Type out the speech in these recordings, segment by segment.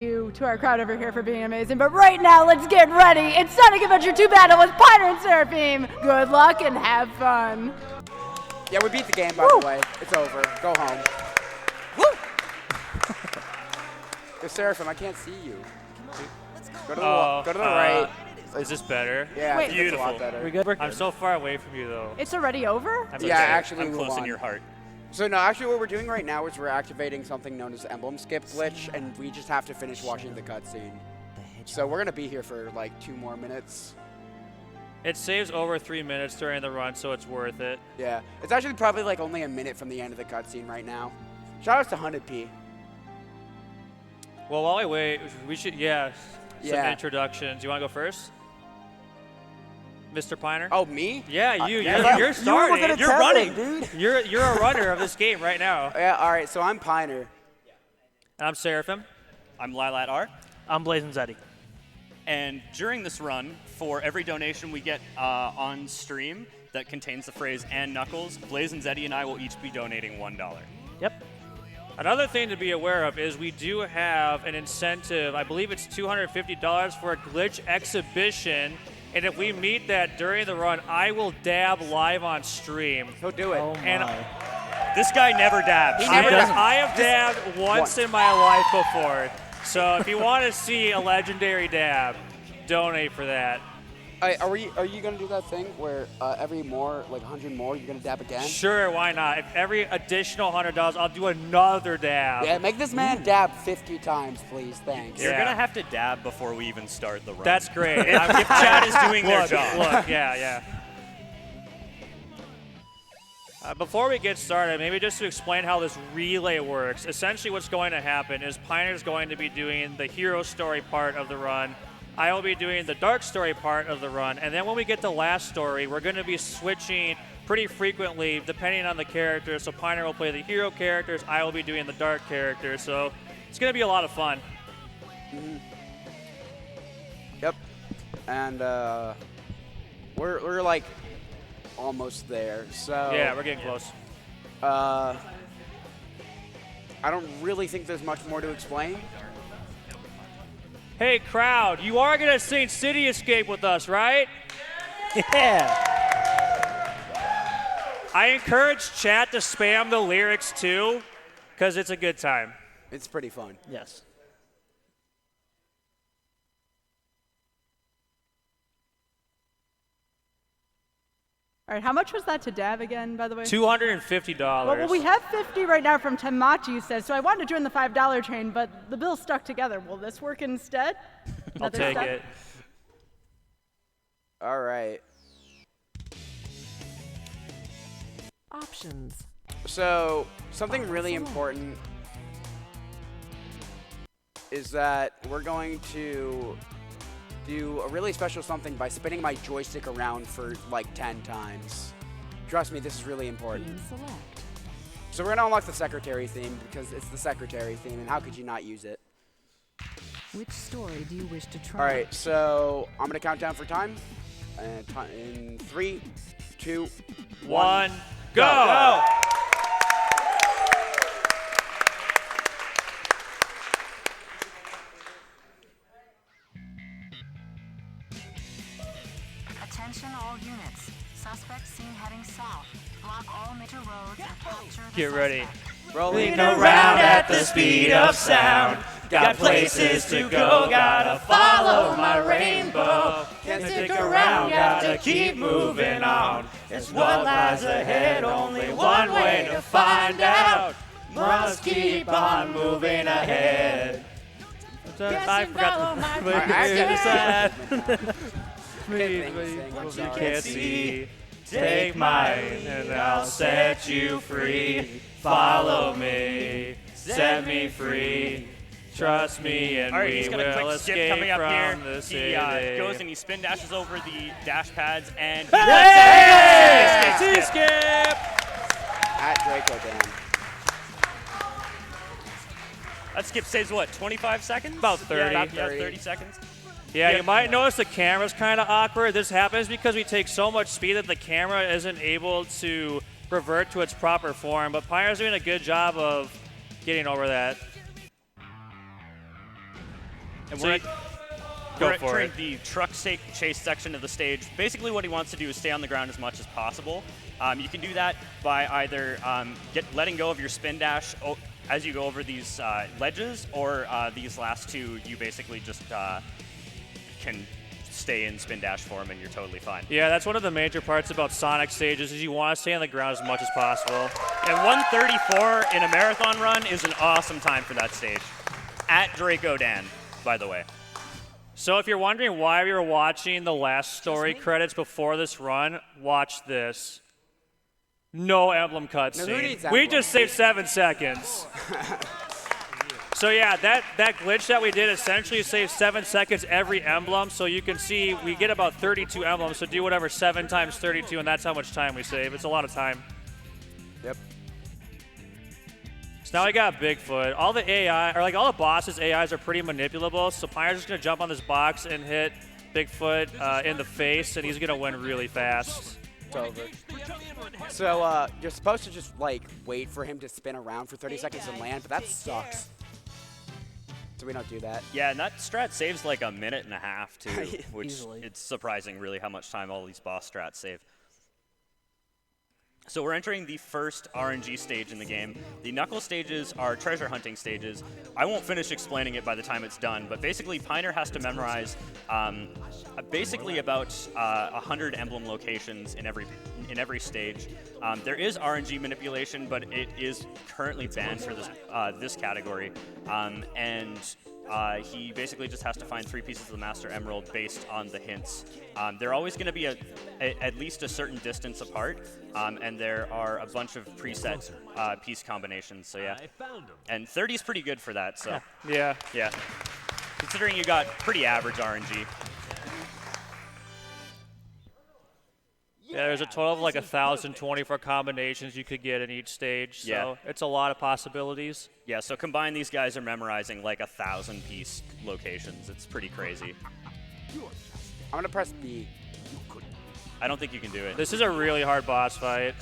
you to our crowd over here for being amazing, but right now let's get ready. It's Sonic Adventure 2 battle with Piner and Seraphim. Good luck and have fun. Yeah, we beat the game, by the way. It's over. Go home. Woo! Yo, Seraphim, I can't see you. Go to the right. Is this better? Yeah, Wait. it's a lot better. We're good. I'm so far away from you, though. It's already over? I'm Yeah, okay. actually, I'm move close on. in your heart. So no, actually what we're doing right now is we're activating something known as emblem skip glitch, and we just have to finish watching the cutscene. So we're gonna be here for like 2 more minutes. It saves over 3 minutes during the run, so it's worth it. Yeah, it's actually probably like only a minute from the end of the cutscene right now. Shout out to 100p. Well, while we wait, we should, some Yeah. introductions. You want to go first? Mr. Piner? Oh, me? Yeah, you. yeah, You're you starting. were gonna You're tell running. him, dude. You're a runner of this game right now. Yeah. All right. So I'm Piner. And I'm Seraphim. I'm Lilat Art. I'm Blazing Zeddy. And during this run, for every donation we get on stream that contains the phrase "and Knuckles," Blaze and Zeddy and I will each be donating $1. Yep. Another thing to be aware of is we do have an incentive. I believe it's $250 for a glitch exhibition. And if we meet that during the run, I will dab live on stream. He'll do it. Oh my. And This guy never dabs. He never does. I have dabbed once in my life before. So if you want to see a legendary dab, donate for that. Are you gonna do that thing where every more, like 100 more, you're gonna dab again? Sure, why not? If every additional $100, I'll do another dab. Yeah, make this man dab 50 times, please. Thanks. You're Yeah. gonna have to dab before we even start the run. That's great. if Chad is doing their Look, job. Look, yeah. Before we get started, maybe just to explain how this relay works. Essentially what's going to happen is Piner's going to be doing the hero story part of the run. I will be doing the dark story part of the run. And then when we get to last story, we're going to be switching pretty frequently depending on the character. So Piner will play the hero characters. I will be doing the dark characters. So it's going to be a lot of fun. Mm-hmm. Yep. And we're like almost there. So Yeah, we're getting close. I don't really think there's much more to explain. Hey, crowd, you are going to sing City Escape with us, right? Yeah. I encourage chat to spam the lyrics too, because it's a good time. It's pretty fun. Yes. All right, how much was that to dab again, by the way? $250. Well, we have 50 right now from Tenmachi says, so I wanted to join the $5 train, but the bills stuck together. Will this work instead? I'll Another take step? it. All right. Options. So something really important is that we're going to do a really special something by spinning my joystick around for like 10 times. Trust me, this is really important. Team select. So we're gonna unlock the secretary theme because it's the secretary theme, and how could you not use it? Which story do you wish to try? All right, so I'm gonna count down for time. And in 3, 2, 1, go! Attention all units. Suspect seen heading south. Block all major roads and capture the Get ready. suspect. Rolling Around at the speed of sound. Got places to go, gotta follow my rainbow. Can't stick around, gotta keep moving on. It's what lies ahead, only one way to find out. Must keep on moving ahead. I forgot What you can't see. Take mine and I'll set you free. Follow me, set me free. Trust me and All right, we he's got a will quick skip escape coming up from here. the city. He goes and he spin dashes over the dash pads and Hey! Skip. Skip! At Draco Dan. That skip saves what, 25 seconds? About 30. Yeah, 30. 30 seconds. Yeah, you might notice the camera's kind of awkward. This happens because we take so much speed that the camera isn't able to revert to its proper form, but Piner's doing a good job of getting over that. And So we're you- Go we're for entering it. the truck chase section of the stage. Basically, what he wants to do is stay on the ground as much as possible. You can do that by either letting go of your spin dash as you go over these ledges, or these last two, you basically just can stay in spin dash form and you're totally fine. Yeah, that's one of the major parts about Sonic stages is you want to stay on the ground as much as possible. And 134 in a marathon run is an awesome time for that stage. At Draco Dan, by the way. So if you're wondering why we were watching the last story credits before this run, watch this. No emblem cutscene. who needs We emblem? just saved 7 seconds. So yeah, that glitch that we did essentially saved 7 seconds every emblem. So you can see we get about 32 emblems. So do whatever 7 times 32, and that's how much time we save. It's a lot of time. Yep. So now we got Bigfoot. All the AI, or like all the bosses' AIs are pretty manipulable. So Pioneer's just gonna jump on this box and hit Bigfoot in the face, and he's gonna win really fast. It's over. So you're supposed to just like wait for him to spin around for 30 seconds and land, but that sucks. So we don't do that. Yeah, and that strat saves like a minute and a half too, which Easily. it's surprising really how much time all these boss strats save. So we're entering the first RNG stage in the game. The Knuckles stages are treasure hunting stages. I won't finish explaining it by the time it's done, but basically Pioneer has to memorize basically about 100 emblem locations in every stage. There is RNG manipulation, but it is currently banned for this category. He basically just has to find 3 pieces of the Master Emerald based on the hints. They're always going to be at least a certain distance apart, and there are a bunch of preset piece combinations. So yeah, and 30 is pretty good for that. So Yeah. yeah, considering you got pretty average RNG. Yeah, there's a total of like 1,024 combinations you could get in each stage. So Yeah. it's a lot of possibilities. Yeah, so combined, these guys are memorizing like 1,000 piece locations. It's pretty crazy. I'm gonna press B. I don't think you can do it. This is a really hard boss fight.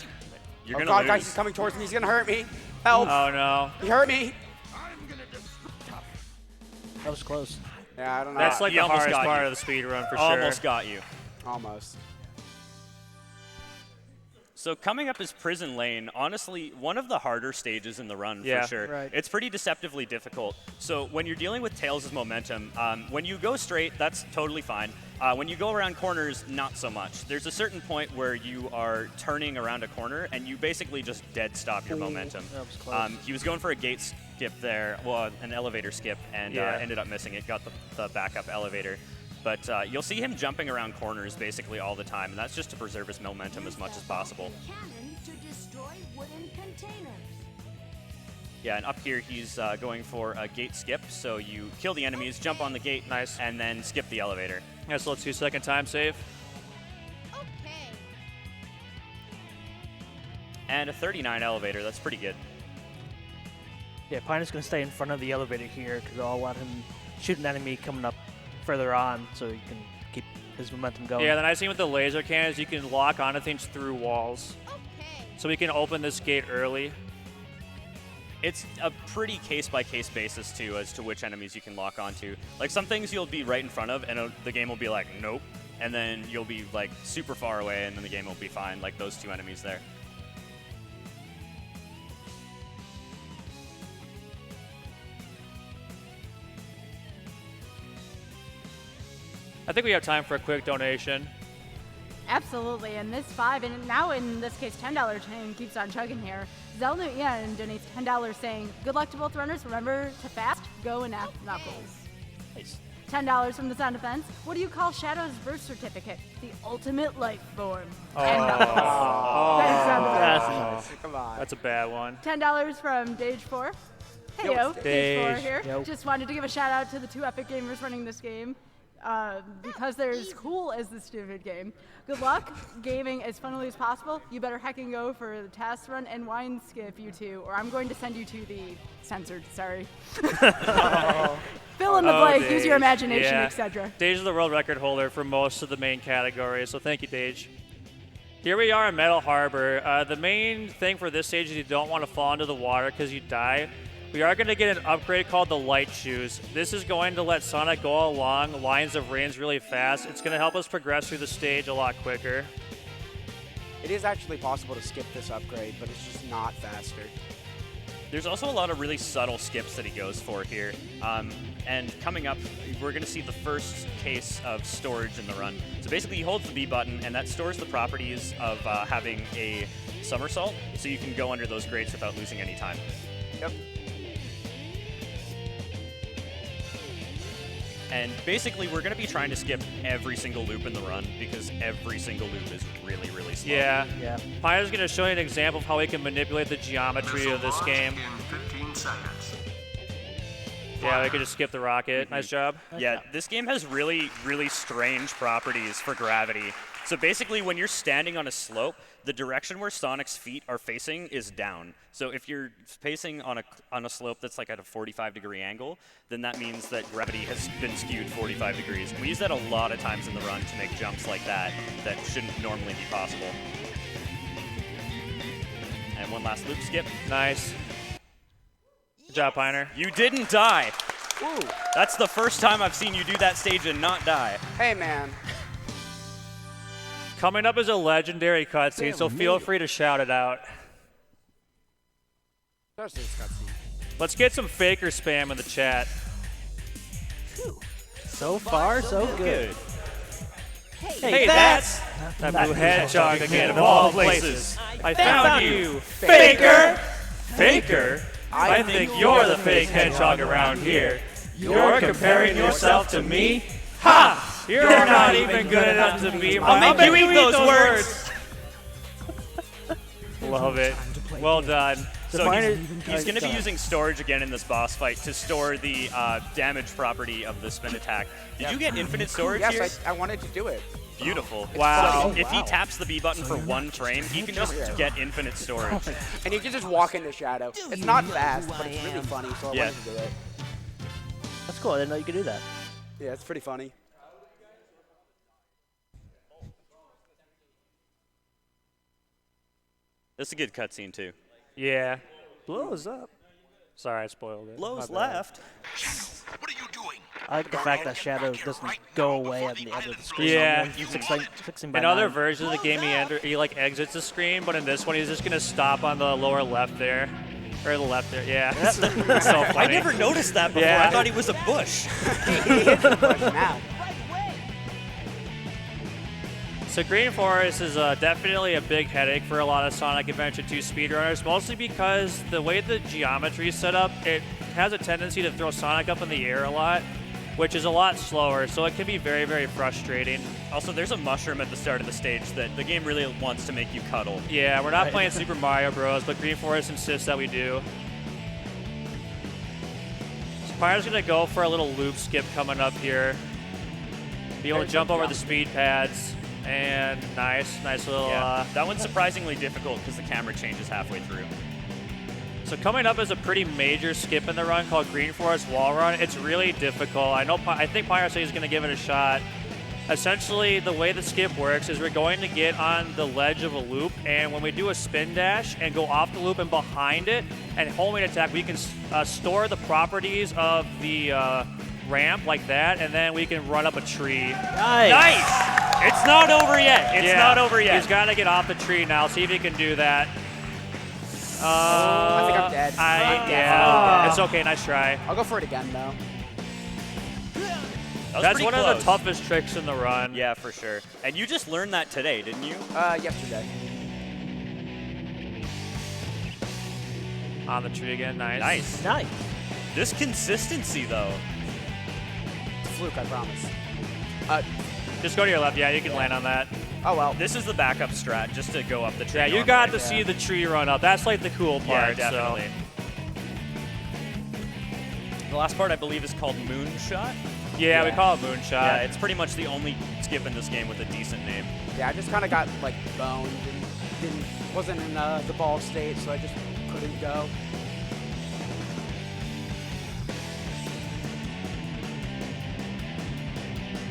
You're Oh gonna God, lose. guys, he's coming towards me. He's gonna hurt me. Help! Oh no. He hurt me. That was close. Yeah, I don't know. That's like he the almost hardest got part you. of the speed run for Almost sure. got you. Almost. So coming up is Prison Lane, honestly, one of the harder stages in the run Yeah, for sure. right. It's pretty deceptively difficult. So when you're dealing with Tails' momentum, when you go straight, that's totally fine. When you go around corners, not so much. There's a certain point where you are turning around a corner and you basically just dead stop your momentum. that was close. He was going for a gate skip there, well, an elevator skip, and Yeah. ended up missing it, got the backup elevator. But you'll see him jumping around corners basically all the time, and that's just to preserve his momentum as much as possible. Cannon to destroy wooden containers. Yeah, and up here he's going for a gate skip, so you kill the enemies, jump on the gate, Nice. and then skip the elevator. That's a little 2-second time save. Okay. And a 39 elevator, that's pretty good. Yeah, Pioneer's going to stay in front of the elevator here because I'll let him shoot an enemy coming up further on so he can keep his momentum going. Yeah, the nice thing with the laser cannon is you can lock onto things through walls. Okay. So we can open this gate early. It's a pretty case-by-case basis, too, as to which enemies you can lock onto. Like, some things you'll be right in front of, and the game will be like, nope. And then you'll be, like, super far away, and then the game will be fine, like those 2 enemies there. I think we have time for a quick donation. Absolutely, and this 5, and now in this case $10 chain keeps on chugging here. Zelda Ian donates $10 saying, good luck to both runners, remember to fast, go, and act Knuckles. Nice. $10 from the Sound Defense. What do you call Shadow's birth certificate? The ultimate life form. Oh. And Knuckles. Thanks, Sound Defense. Come on. That's a bad one. $10 from Dage4. Hey yo, it's Dage4 Dage. here. Yo. Just wanted to give a shout out to the 2 epic gamers running this game. Because they're as cool as the stupid game. Good luck gaming as funnily as possible. You better heck and go for the task run and wine skip, you 2, or I'm going to send you to the censored, sorry. Fill in the blank, use your Dage. imagination, Yeah. etc. Dage is the world record holder for most of the main categories, so thank you, Dage. Here we are in Metal Harbor. The main thing for this stage is you don't want to fall into the water because you die. we are going to get an upgrade called the Light Shoes. This is going to let Sonic go along lines of rings really fast. It's going to help us progress through the stage a lot quicker. It is actually possible to skip this upgrade, but it's just not faster. There's also a lot of really subtle skips that he goes for here. And coming up, we're going to see the first case of storage in the run. So basically, he holds the B button, and that stores the properties of having a somersault, so you can go under those grates without losing any time. Yep. And basically, we're going to be trying to skip every single loop in the run because every single loop is really, really slow. Yeah. Yeah. Pioneer's going to show you an example of how we can manipulate the geometry of this game. In 15 seconds. Yeah, we could just skip the rocket. Nice job. Yeah, this game has really, really strange properties for gravity. So basically, when you're standing on a slope, the direction where Sonic's feet are facing is down. So if you're facing on a slope that's like at a 45-degree angle, then that means that gravity has been skewed 45 degrees. And we use that a lot of times in the run to make jumps like that shouldn't normally be possible. And one last loop skip. Nice. Good job, Pioneer. You didn't die. Woo. That's the first time I've seen you do that stage and not die. Hey, man. Coming up is a legendary cutscene, so feel free to shout it out. Especially this cutscene. Let's get some faker spam in the chat. So far, so good. Hey, that's that blue hedgehog again of all places. I found you, faker! Faker? I think you're the fake hedgehog around here. You're comparing yourself to me? Ha! You're not even good enough to be my... I'll make you eat those words! Love it. Well done. So he's going to be using storage again in this boss fight to store the damage property of the spin attack. Did you get infinite storage here? Yes, I wanted to do it. Beautiful. Wow. So if he taps the B button for one frame, he can just get infinite storage. And you can just walk into Shadow. It's not fast, but it's really funny, so I Yeah. wanted to do it. That's cool. I didn't know you could do that. Yeah, it's pretty funny. This is a good cutscene too. Yeah. Blows up. Sorry, I spoiled it. Blows My bad. left. What are you doing? I like the fact that Shadow doesn't go away at the end of the screen. Yeah. Fixing by In other 9. versions of the game, he like exits the screen, but in this one, he's just gonna stop on the lower left there, or the left there. Yeah, it's so funny. I never noticed that before. Yeah. I thought he was a bush. Now. So Green Forest is definitely a big headache for a lot of Sonic Adventure 2 speedrunners, mostly because the way the geometry is set up, it has a tendency to throw Sonic up in the air a lot, which is a lot slower, so it can be very, very frustrating. Also, there's a mushroom at the start of the stage that the game really wants to make you cuddle. Yeah, we're not playing Super Mario Bros., but Green Forest insists that we do. So Pyro's going to go for a little loop skip coming up here. Be able to jump over the speed pads. And nice little... Yeah, that one's surprisingly difficult because the camera changes halfway through. So coming up is a pretty major skip in the run called Green Forest Wall Run. It's really difficult. I think Pyro said he's going to give it a shot. Essentially, the way the skip works is we're going to get on the ledge of a loop, and when we do a spin dash and go off the loop and behind it and homing attack, we can store the properties of the ramp like that, and then we can run up a tree. Nice! It's not over yet. It's not over yet. He's got to get off the tree now. See if he can do that. I think I'm dead. Yeah, it's okay. Nice try. I'll go for it again, though. That's one of the toughest tricks in the run. Yeah, for sure. And you just learned that today, didn't you? Yesterday. On the tree again. Nice. Nice. This consistency, though. It's a fluke, I promise. Just go to your left. Yeah, you can land on that. Oh, well. This is the backup strat, just to go up the tree. Yeah, you got to see the tree run up. That's like the cool part. Yeah, definitely. The last part, I believe, is called Moonshot. Yeah, we call it Moonshot. Yeah, it's pretty much the only skip in this game with a decent name. Yeah, I just kind of got, like, boned and wasn't in the ball state, so I just couldn't go.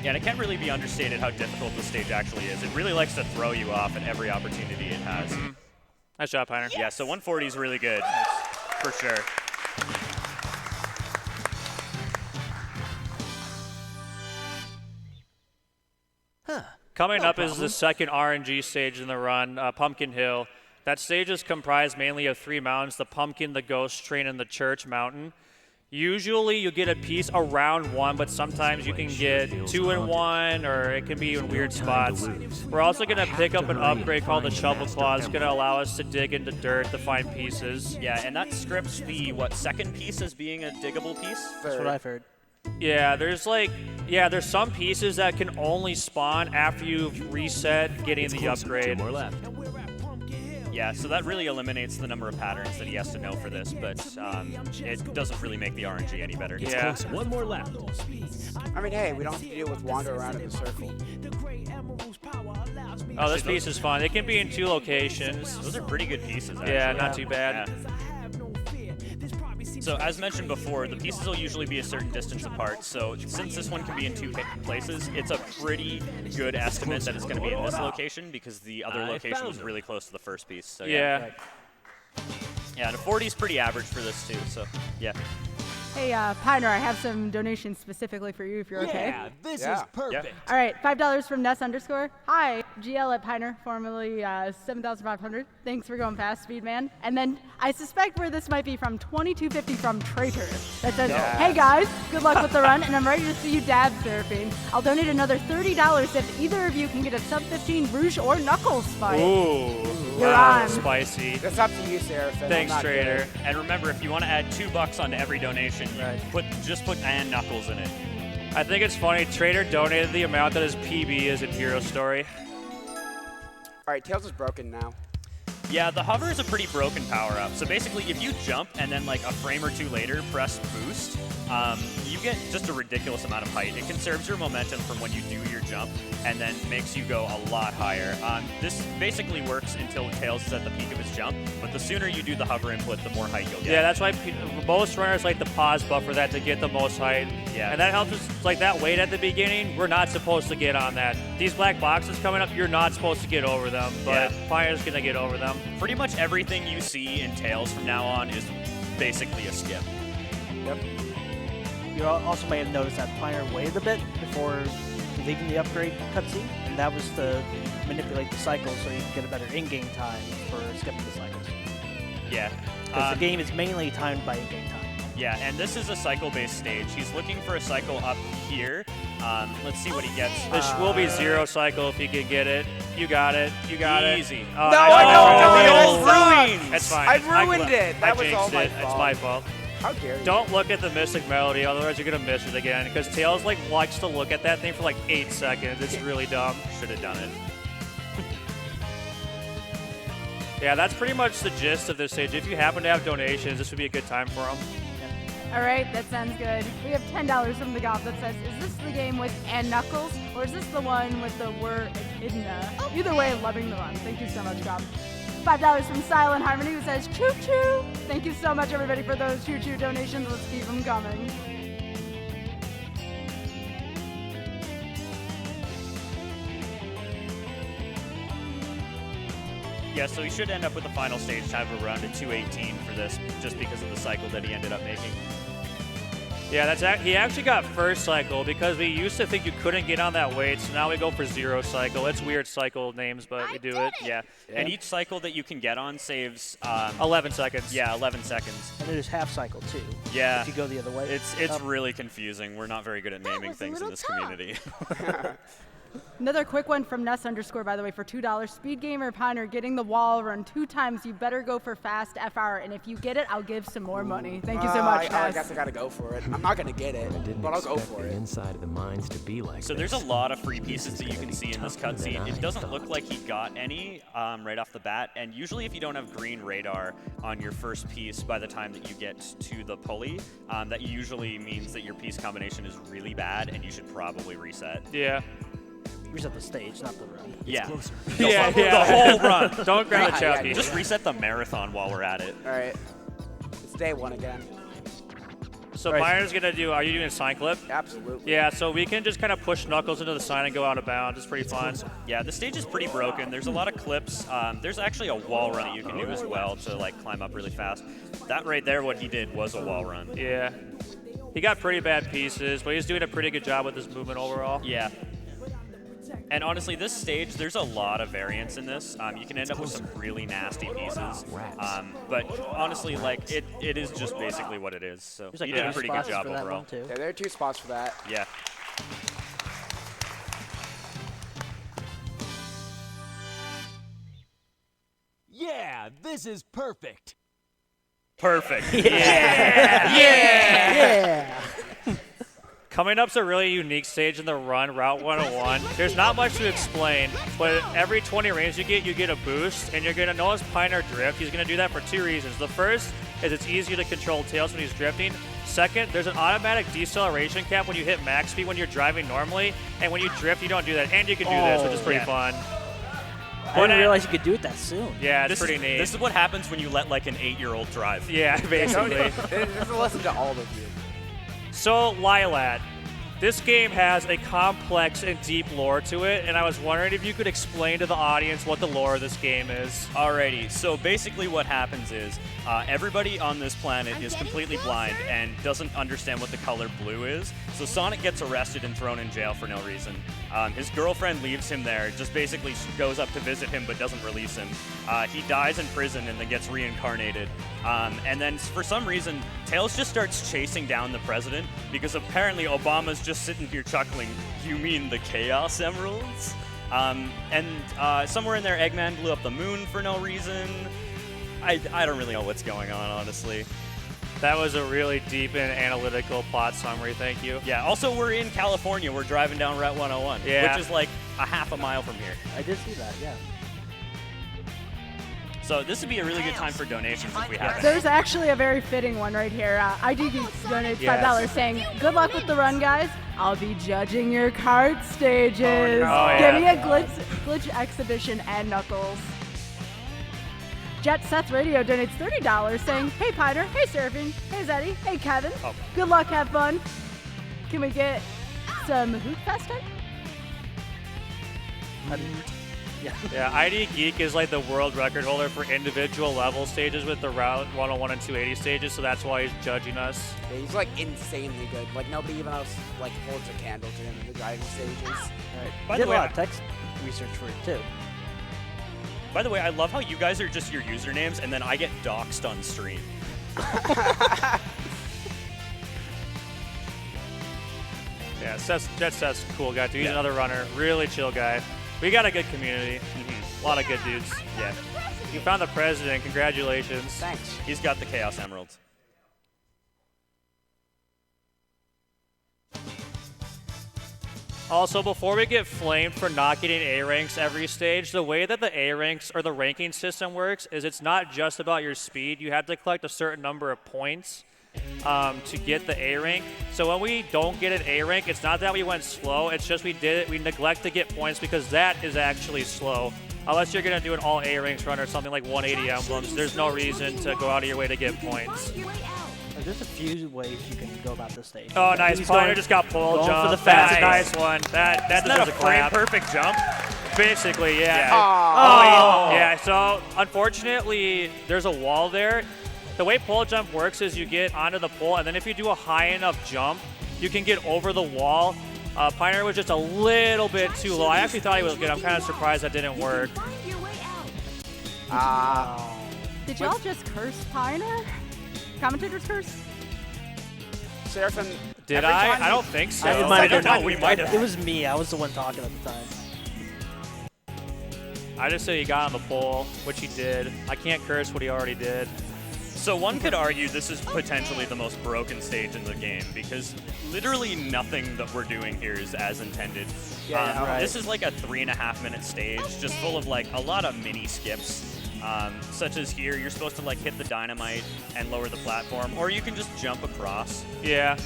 Yeah, and it can't really be understated how difficult this stage actually is. It really likes to throw you off at every opportunity it has. Nice job, Pioneer. Yeah, so 140 is really good, for sure. Coming up is the second RNG stage in the run, Pumpkin Hill. That stage is comprised mainly of 3 mountains, the Pumpkin, the Ghost Train, and the Church Mountain. Usually you get a piece around 1, but sometimes you can get 2 in 1, or it can be in weird spots. We're also going to pick up an upgrade called the Shovel Claw. It's going to allow us to dig into dirt to find pieces. Yeah, and that scripts the, second piece as being a diggable piece? That's what I've heard. Yeah, there's some pieces that can only spawn after you've reset getting the upgrade. Yeah, so that really eliminates the number of patterns that he has to know for this, but it doesn't really make the RNG any better. Yeah. One more lap. I mean, hey, we don't have to deal with wander around in the circle. Oh, this piece is fun. It can be in 2 locations. Those are pretty good pieces, actually. Yeah, not too bad. Yeah. So as mentioned before, the pieces will usually be a certain distance apart. So since this one can be in 2 places, it's a pretty good estimate that it's going to be in this location because the other location was really close to the first piece. So Yeah. Yeah, and a 40 is pretty average for this too. So yeah. Hey, Piner, I have some donations specifically for you if you're okay. Yeah, this is perfect. All right, $5 from Ness _ Hi, GL at Piner, formerly 7,500. Thanks for going fast, Speedman. And then I suspect where this might be from, 2250 from Traitor. That says, hey guys, good luck with the run, and I'm ready to see you dab, Seraphim. I'll donate another $30 if either of you can get a sub 15 Rouge or Knuckles fight. Ooh, You're wow, on. Spicy. That's up to you, Seraphim. Thanks, Trader. And remember, if you want to add $2 onto every donation, just put and Knuckles in it. I think it's funny, Trader donated the amount that his PB is in Hero Story. All right, Tails is broken now. Yeah, the hover is a pretty broken power-up. So basically, if you jump and then like a frame or 2 later press boost, you get just a ridiculous amount of height. It conserves your momentum from when you do your jump and then makes you go a lot higher. This basically works until Tails is at the peak of his jump, but the sooner you do the hover input, the more height you'll get. Yeah, that's why most runners like the pause buffer that to get the most height. Yeah. And that helps us, like that weight at the beginning, we're not supposed to get on that. These black boxes coming up, you're not supposed to get over them, but Fire's going to get over them. Pretty much everything you see in Tails from now on is basically a skip. Yep. You also may have noticed that Piner waited a bit before leaving the upgrade cutscene, and that was to manipulate the cycle so you can get a better in-game time for skipping the cycles. Yeah. Because the game is mainly timed by in-game time. Yeah, and this is a cycle-based stage. He's looking for a cycle up here. Let's see what he gets. This will be 0 cycle if you can get it. You got it. You got it. Easy. Oh, No, I know. ruins. That's fine. I ruined it. That was jinxed all my it. fault. It's my fault. How dare you? Don't look at the Mystic Melody, otherwise you're gonna miss it again. Because Tails likes to look at that thing for like 8 seconds. It's really dumb. Should have done it. Yeah, that's pretty much the gist of this stage. If you happen to have donations, this would be a good time for them. All right, that sounds good. We have $10 from the Gob that says, is this the game with and Knuckles, or is this the one with the word Echidna? Either way, loving the run. Thank you so much, Gob. $5 from Silent Harmony who says, choo choo. Thank you so much, everybody, for those choo choo donations. Let's keep them coming. Yeah, so he should end up with the final stage time of around a 218 for this, just because of the cycle that he ended up making. Yeah, he actually got first cycle because we used to think you couldn't get on that weight, so now we go for 0 cycle. It's weird cycle names, but we do it. Yeah, and each cycle that you can get on saves 11 seconds. Yeah, 11 seconds. And there's half cycle too. Yeah, if you go the other way. It's really confusing. We're not very good at naming things in this community. Another quick one from Ness _ by the way, for $2. Speed Gamer Piner getting the wall run 2 times. You better go for fast FR, and if you get it, I'll give some more money. Thank you so much, I Ness. guess I gotta go for it. I'm not gonna get it, but I'll go for it. Inside of the mines to be like So there's a lot of free pieces that you can see in this cutscene. It doesn't look like he got any right off the bat, and usually if you don't have green radar on your first piece by the time that you get to the pulley, that usually means that your piece combination is really bad and you should probably reset. Yeah. Reset the stage, not the run. Yeah. The whole run. Don't grab the chow piece. Just reset the marathon while we're at it. All right. It's day 1 again. So Piner's going to do, are you doing a sign clip? Absolutely. Yeah, so we can just kind of push Knuckles into the sign and go out of bounds. It's pretty fun. Yeah, the stage is pretty broken. There's a lot of clips. There's actually a wall run that you can do as well to like climb up really fast. That right there, what he did was a wall run. Yeah. He got pretty bad pieces, but he's doing a pretty good job with his movement overall. Yeah. And honestly, this stage, there's a lot of variance in this. You can end up with some really nasty pieces. But honestly, like, it is just basically what it is. So There's like you did a 2 pretty good spots job for that overall. one, too. Yeah, there are 2 spots for that. Yeah. Yeah, this is perfect. Perfect. Yeah. Coming up's a really unique stage in the run, Route 101. There's not much to explain, but every 20 rings you get a boost, and you're going to notice Piner drift. He's going to do that for 2 reasons. The first is it's easier to control Tails when he's drifting. Second, there's an automatic deceleration cap when you hit max speed when you're driving normally, and when you drift, you don't do that. And you can do this, which is pretty fun. I didn't realize you could do it that soon. Yeah, it's pretty neat. This is what happens when you let like an 8-year-old drive. Yeah, basically. There's a lesson to all of you. So, Lilat, this game has a complex and deep lore to it, and I was wondering if you could explain to the audience what the lore of this game is. Alrighty, so basically what happens is everybody on this planet is completely blind and doesn't understand what the color blue is. So Sonic gets arrested and thrown in jail for no reason. His girlfriend leaves him there, just basically goes up to visit him but doesn't release him. He dies in prison and then gets reincarnated. And then for some reason, Tails just starts chasing down the president because apparently Obama's just sitting here chuckling, "You mean the Chaos Emeralds?" Somewhere in there, Eggman blew up the moon for no reason. I don't really know what's going on, honestly. That was a really deep and analytical plot summary, thank you. Yeah, also we're in California. We're driving down Route 101, Yeah. which is like a half a mile from here. I did see that, yeah. So this would be a really good time for donations if we have it. There's actually a very fitting one right here. ID Geeks donates $5 saying, "Good luck with the run, guys. I'll be judging your kart stages. Give me a glitch exhibition and Knuckles." Jet Seth Radio donates $30 saying, "Hey Piner, hey Surfing, hey Zeddy, hey Kevin. Good luck, have fun. Can we get some Hoot Fest time?" Yeah, ID Geek is like the world record holder for individual level stages with the Route 101 and 280 stages, so that's why he's judging us. Yeah, he's like insanely good. Like nobody even else like holds a candle to him in the driving stages. I did a lot of text research for it too. By the way, I love how you guys are just your usernames, and then I get doxxed on stream. Yeah, Jet Seth's a cool guy too. He's another runner, really chill guy. We got a good community. A lot of good dudes. Yeah. You found the president. Congratulations. Thanks. He's got the Chaos Emeralds. Also, before we get flamed for not getting A ranks every stage, the way that the A ranks or the ranking system works is it's not just about your speed. You have to collect a certain number of points to get the A rank. So when we don't get an A rank, it's not that we went slow. It's just we neglect to get points because that is actually slow. Unless you're going to do an all A ranks run or something like 180 emblems, there's no reason to go out of your way to get points. There's a few ways you can go about this stage. Oh, nice. Piner just got pole going jump. for the That's a fast. nice one. That deserves a frame clap. perfect jump? Basically, yeah. Yeah, so unfortunately, there's a wall there. The way pole jump works is you get onto the pole, and then if you do a high enough jump, you can get over the wall. Pioneer was just a little bit too low. I actually thought he was good. I'm kind of surprised that didn't work. Did y'all just curse Piner? Commentators curse? Seraphim. Did I? I don't think so. I might have know, we might have. It was me. I was the one talking at the time. I just said he got on the pole, which he did. I can't curse what he already did. So one could argue this is potentially the most broken stage in the game because literally nothing that we're doing here is as intended. This is like a 3.5-minute stage, just full of like a lot of mini skips. Such as here, you're supposed to like hit the dynamite and lower the platform, or you can just jump across. Yeah.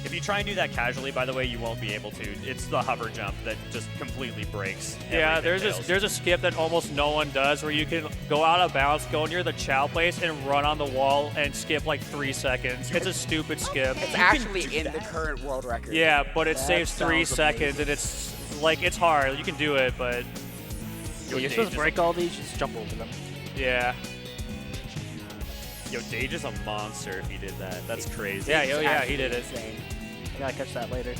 If you try and do that casually, by the way, you won't be able to. It's the hover jump that just completely breaks. Yeah, everything there's a skip that almost no one does where you can go out of bounds, go near the chow place, and run on the wall and skip like 3 seconds. It's a stupid skip. It's actually in the current world record. Yeah, but it saves 3 seconds, and it's like it's hard. You can do it, but You're supposed to break all these, just jump over them. yeah. Yo, Dage is a monster if he did that. That's crazy. Yeah, he did it. Insane. I gotta catch that later.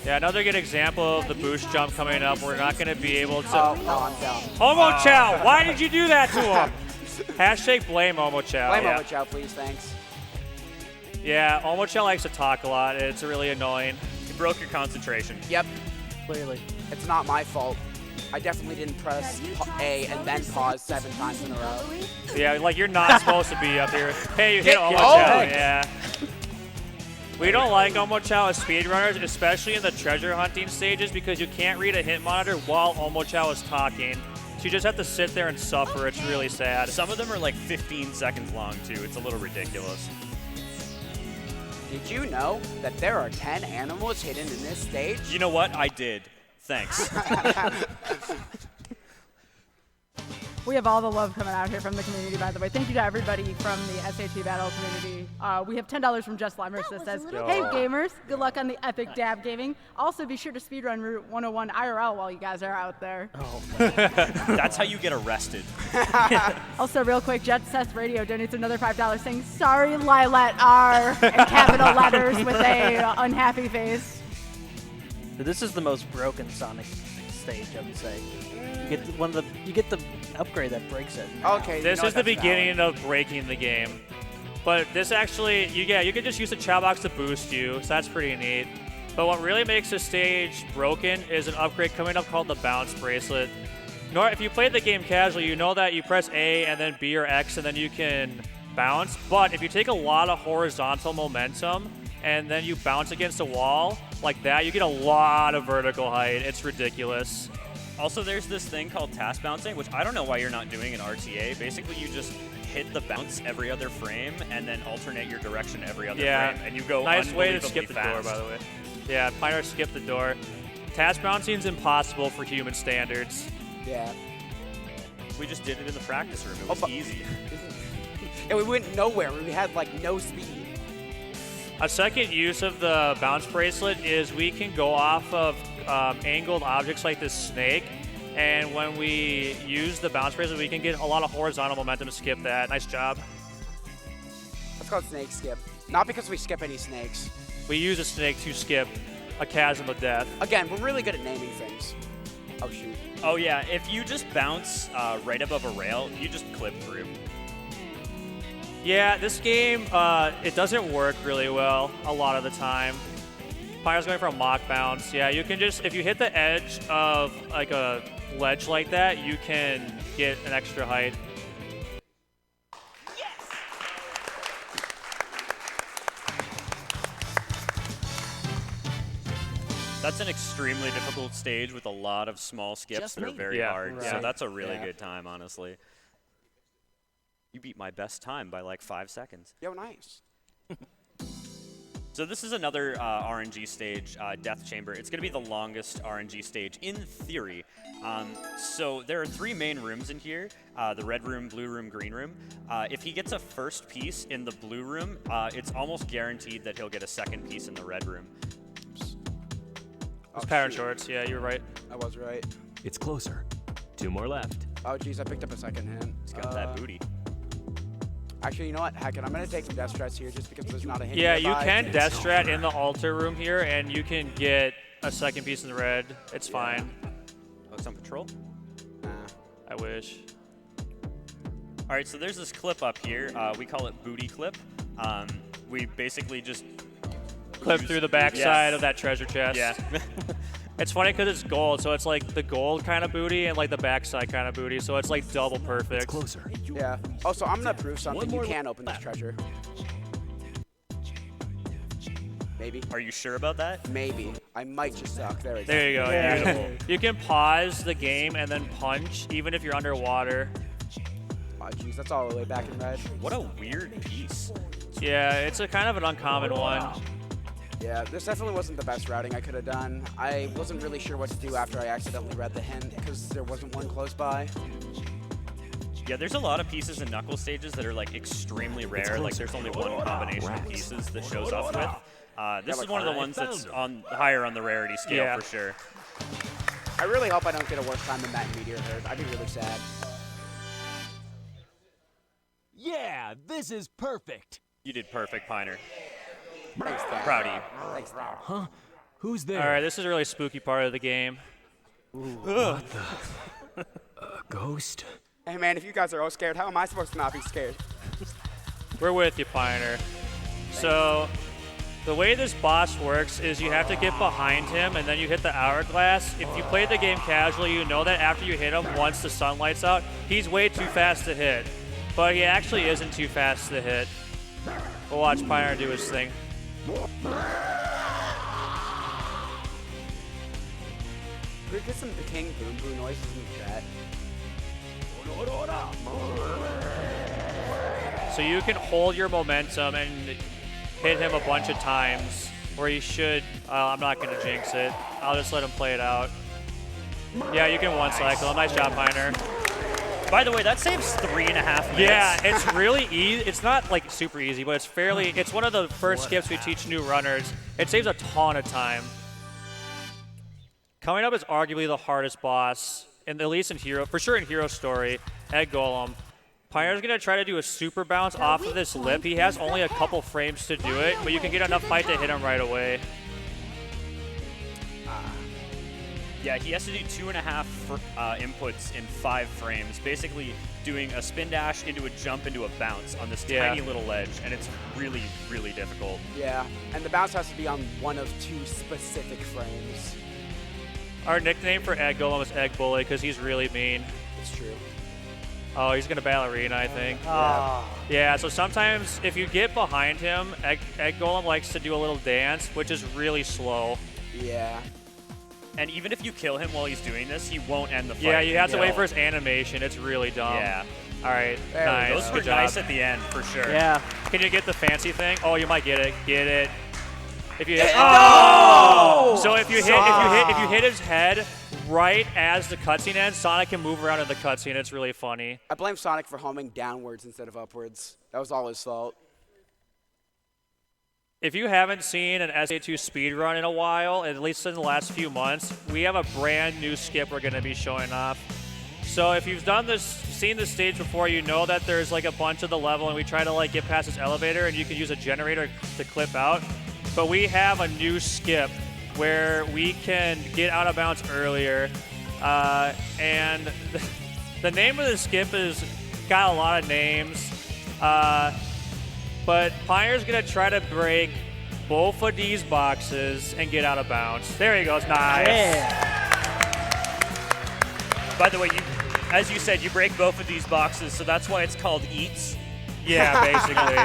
Yeah, another good example of the boost jump coming up. We're not going to be able to. Oh, I'm down. Omo Chow, why did you do that to him? Hashtag blame Omo Chow. Blame yeah. Omo Chow, please, thanks. Yeah, Omo Chow likes to talk a lot. It's really annoying. You broke your concentration. Yep, Clearly. it's not my fault. I definitely didn't press A and then pause 7 times in a row. Yeah, like you're not supposed to be up here. Hey, you hit Omo Oh, Chow. thanks. Yeah. We don't like Omo Chow as speedrunners, especially in the treasure hunting stages, because you can't read a hit monitor while Omo Chow is talking. So you just have to sit there and suffer. It's really sad. Some of them are like 15 seconds long, too. It's a little ridiculous. Did you know that there are 10 animals hidden in this stage? You know what? I did. Thanks. We have all the love coming out here from the community, by the way. Thank you to everybody from the SAT Battle community. We have $10 from Just Limers that says, hey, gamers, good luck on the epic dab gaming. Also, be sure to speedrun Route 101 IRL while you guys are out there. Oh, That's how you get arrested. Also, real quick, Jet Seth Radio donates another $5 saying, sorry, Lilat R, in capital letters with a unhappy face. this is the most broken Sonic stage, I would say. You get the upgrade that breaks it. Okay. This you know is the that's beginning valid. of breaking the game. But this actually, you can just use the Chow Box to boost you, so that's pretty neat. But what really makes this stage broken is an upgrade coming up called the Bounce Bracelet. If you played the game casually, you know that you press A and then B or X and then you can bounce. But if you take a lot of horizontal momentum and then you bounce against a wall like that, you get a lot of vertical height. It's ridiculous. Also, there's this thing called task bouncing, which I don't know why you're not doing in RTA. Basically, you just hit the bounce every other frame and then alternate your direction every other frame, and you go nice way to unbelievably skip the fast. door, by the way. Yeah, Pioneer skipped the door. Task bouncing's impossible for human standards. Yeah. We just did it in the practice room. It was easy. And we went nowhere. We had, like, no speed. A second use of the bounce bracelet is we can go off of angled objects like this snake, and when we use the bounce bracelet, we can get a lot of horizontal momentum to skip that. Nice job. That's called snake skip. Not because we skip any snakes. We use a snake to skip a chasm of death. Again, we're really good at naming things. Oh, shoot. Oh, yeah. If you just bounce right above a rail, you just clip through. Yeah, this game, it doesn't work really well a lot of the time. Pyro's going for a mock bounce. Yeah, you can just, if you hit the edge of like a ledge like that, you can get an extra height. That's an extremely difficult stage with a lot of small skips that are very hard. Right. So that's a really good time, honestly. You beat my best time by like 5 seconds. Yo, nice. So this is another RNG stage, Death Chamber. It's going to be the longest RNG stage in theory. So there are 3 main rooms in here, the red room, blue room, green room. If he gets a first piece in the blue room, it's almost guaranteed that he'll get a second piece in the red room. It's pattern shorts. Yeah, you were right. I was right. It's closer. 2 more left. Oh, geez, I picked up a second hand. He's got that booty. Actually, you know what? Heck it, I'm going to take some death strats here just because there's not a hint. Yeah, you nearby. can death strat in the altar room here, and you can get a second piece in the red. It's fine. Oh, it's on patrol? Nah. I wish. All right, so there's this clip up here. We call it booty clip. We basically just Clip through the backside of that treasure chest. Yeah. It's funny because it's gold, so it's like the gold kind of booty and like the backside kind of booty, so it's like double perfect. It's closer. Yeah. Oh, so I'm going to prove something. You can open this treasure. Maybe. Are you sure about that? Maybe. I might just suck. There we go. There you go. Yeah. You can pause the game and then punch, even if you're underwater. Oh, geez, that's all the way back in red. What a weird piece. Yeah, it's a kind of an uncommon one. Yeah, this definitely wasn't the best routing I could have done. I wasn't really sure what to do after I accidentally read the hint because there wasn't one close by. Yeah, there's a lot of pieces in Knuckle stages that are like extremely rare. Like there's only one combination of pieces that shows up with. This is one of the ones that's higher on the rarity scale for sure. I really hope I don't get a worse time than that in Meteor Herd. I'd be really sad. Yeah, this is perfect. You did perfect, Piner. Thanks, Dad. Proud of you. Thanks, Dad. Huh? Who's there? All right, this is a really spooky part of the game. What the? Ghost? Hey man, if you guys are all scared, how am I supposed to not be scared? We're with you, Pioneer. So, the way this boss works is you have to get behind him and then you hit the hourglass. If you play the game casually, you know that after you hit him, once the sun lights out, he's way too fast to hit. But he actually isn't too fast to hit. We'll watch Pioneer do his thing. Could we get some King Boom Boo noises in the chat? So you can hold your momentum and hit him a bunch of times, or you should. I'm not going to jinx it. I'll just let him play it out. Yeah, you can one cycle. Nice job, Pioneer. By the way, that saves 3.5 minutes. Yeah, it's really easy. It's not like super easy, but it's one of the first skips we teach new runners. It saves a ton of time. Coming up is arguably the hardest boss, at least in Hero, for sure in Hero Story, Egg Golem. Pioneer's gonna try to do a super bounce off of this lip. He has only a couple frames to do it, but you can get enough fight to hit him right away. Yeah, he has to do 2.5 inputs in 5 frames, basically doing a spin dash into a jump into a bounce on this tiny little ledge, and it's really, really difficult. Yeah, and the bounce has to be on one of 2 specific frames. Our nickname for Egg Golem is Egg Bully because he's really mean. It's true. Oh, he's gonna ballerina, I think. Yeah, so sometimes if you get behind him, Egg Golem likes to do a little dance, which is really slow. Yeah. And even if you kill him while he's doing this, he won't end the fight. Yeah, you have to wait for his animation. It's really dumb. Yeah. All right, nice. Those were nice at the end, for sure. Yeah. Can you get the fancy thing? Oh, you might get it. Get it. If you hit, So if you hit his head right as the cutscene ends, Sonic can move around in the cutscene. It's really funny. I blame Sonic for homing downwards instead of upwards. That was all his fault. If you haven't seen an SA2 speedrun in a while, at least in the last few months, we have a brand new skip we're going to be showing off. So if you've seen this stage before, you know that there's like a bunch of the level and we try to like get past this elevator and you can use a generator to clip out. But we have a new skip where we can get out of bounds earlier. And the name of the skip is got a lot of names. But Pioneer's going to try to break both of these boxes and get out of bounds. There he goes. Nice. Yeah. By the way, as you said, you break both of these boxes, so that's why it's called Eats. Yeah, basically.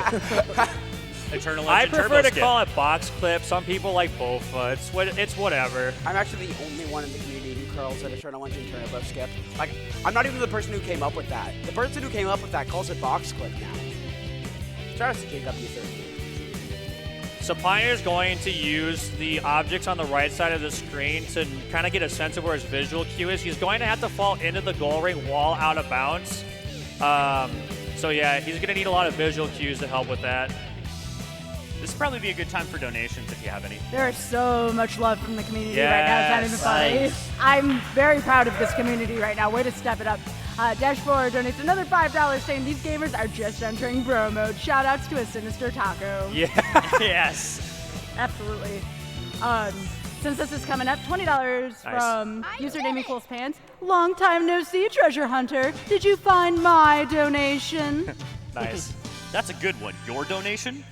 Eternal I Legend prefer Turbo to Skip. call it box clip. Some people like both. It's whatever. I'm actually the only one in the community who curls at Eternal Legend Turbo Skip. Like, I'm not even the person who came up with that. The person who came up with that calls it box clip now. Shout out to JW13. So Pioneer's going to use the objects on the right side of the screen to kind of get a sense of where his visual cue is. He's going to have to fall into the goal ring while out of bounds. So yeah, he's going to need a lot of visual cues to help with that. This would probably be a good time for donations if you have any. There is so much love from the community right now. It's not even funny. Nice. I'm very proud of this community right now. Way to step it up. Dash4 donates another $5 saying these gamers are just entering bro mode. Shout outs to a Sinister Taco. Yeah. Yes. Absolutely. Since this is coming up, $20 from username equals pants. Long time no see, treasure hunter. Did you find my donation? Nice. That's a good one. Your donation?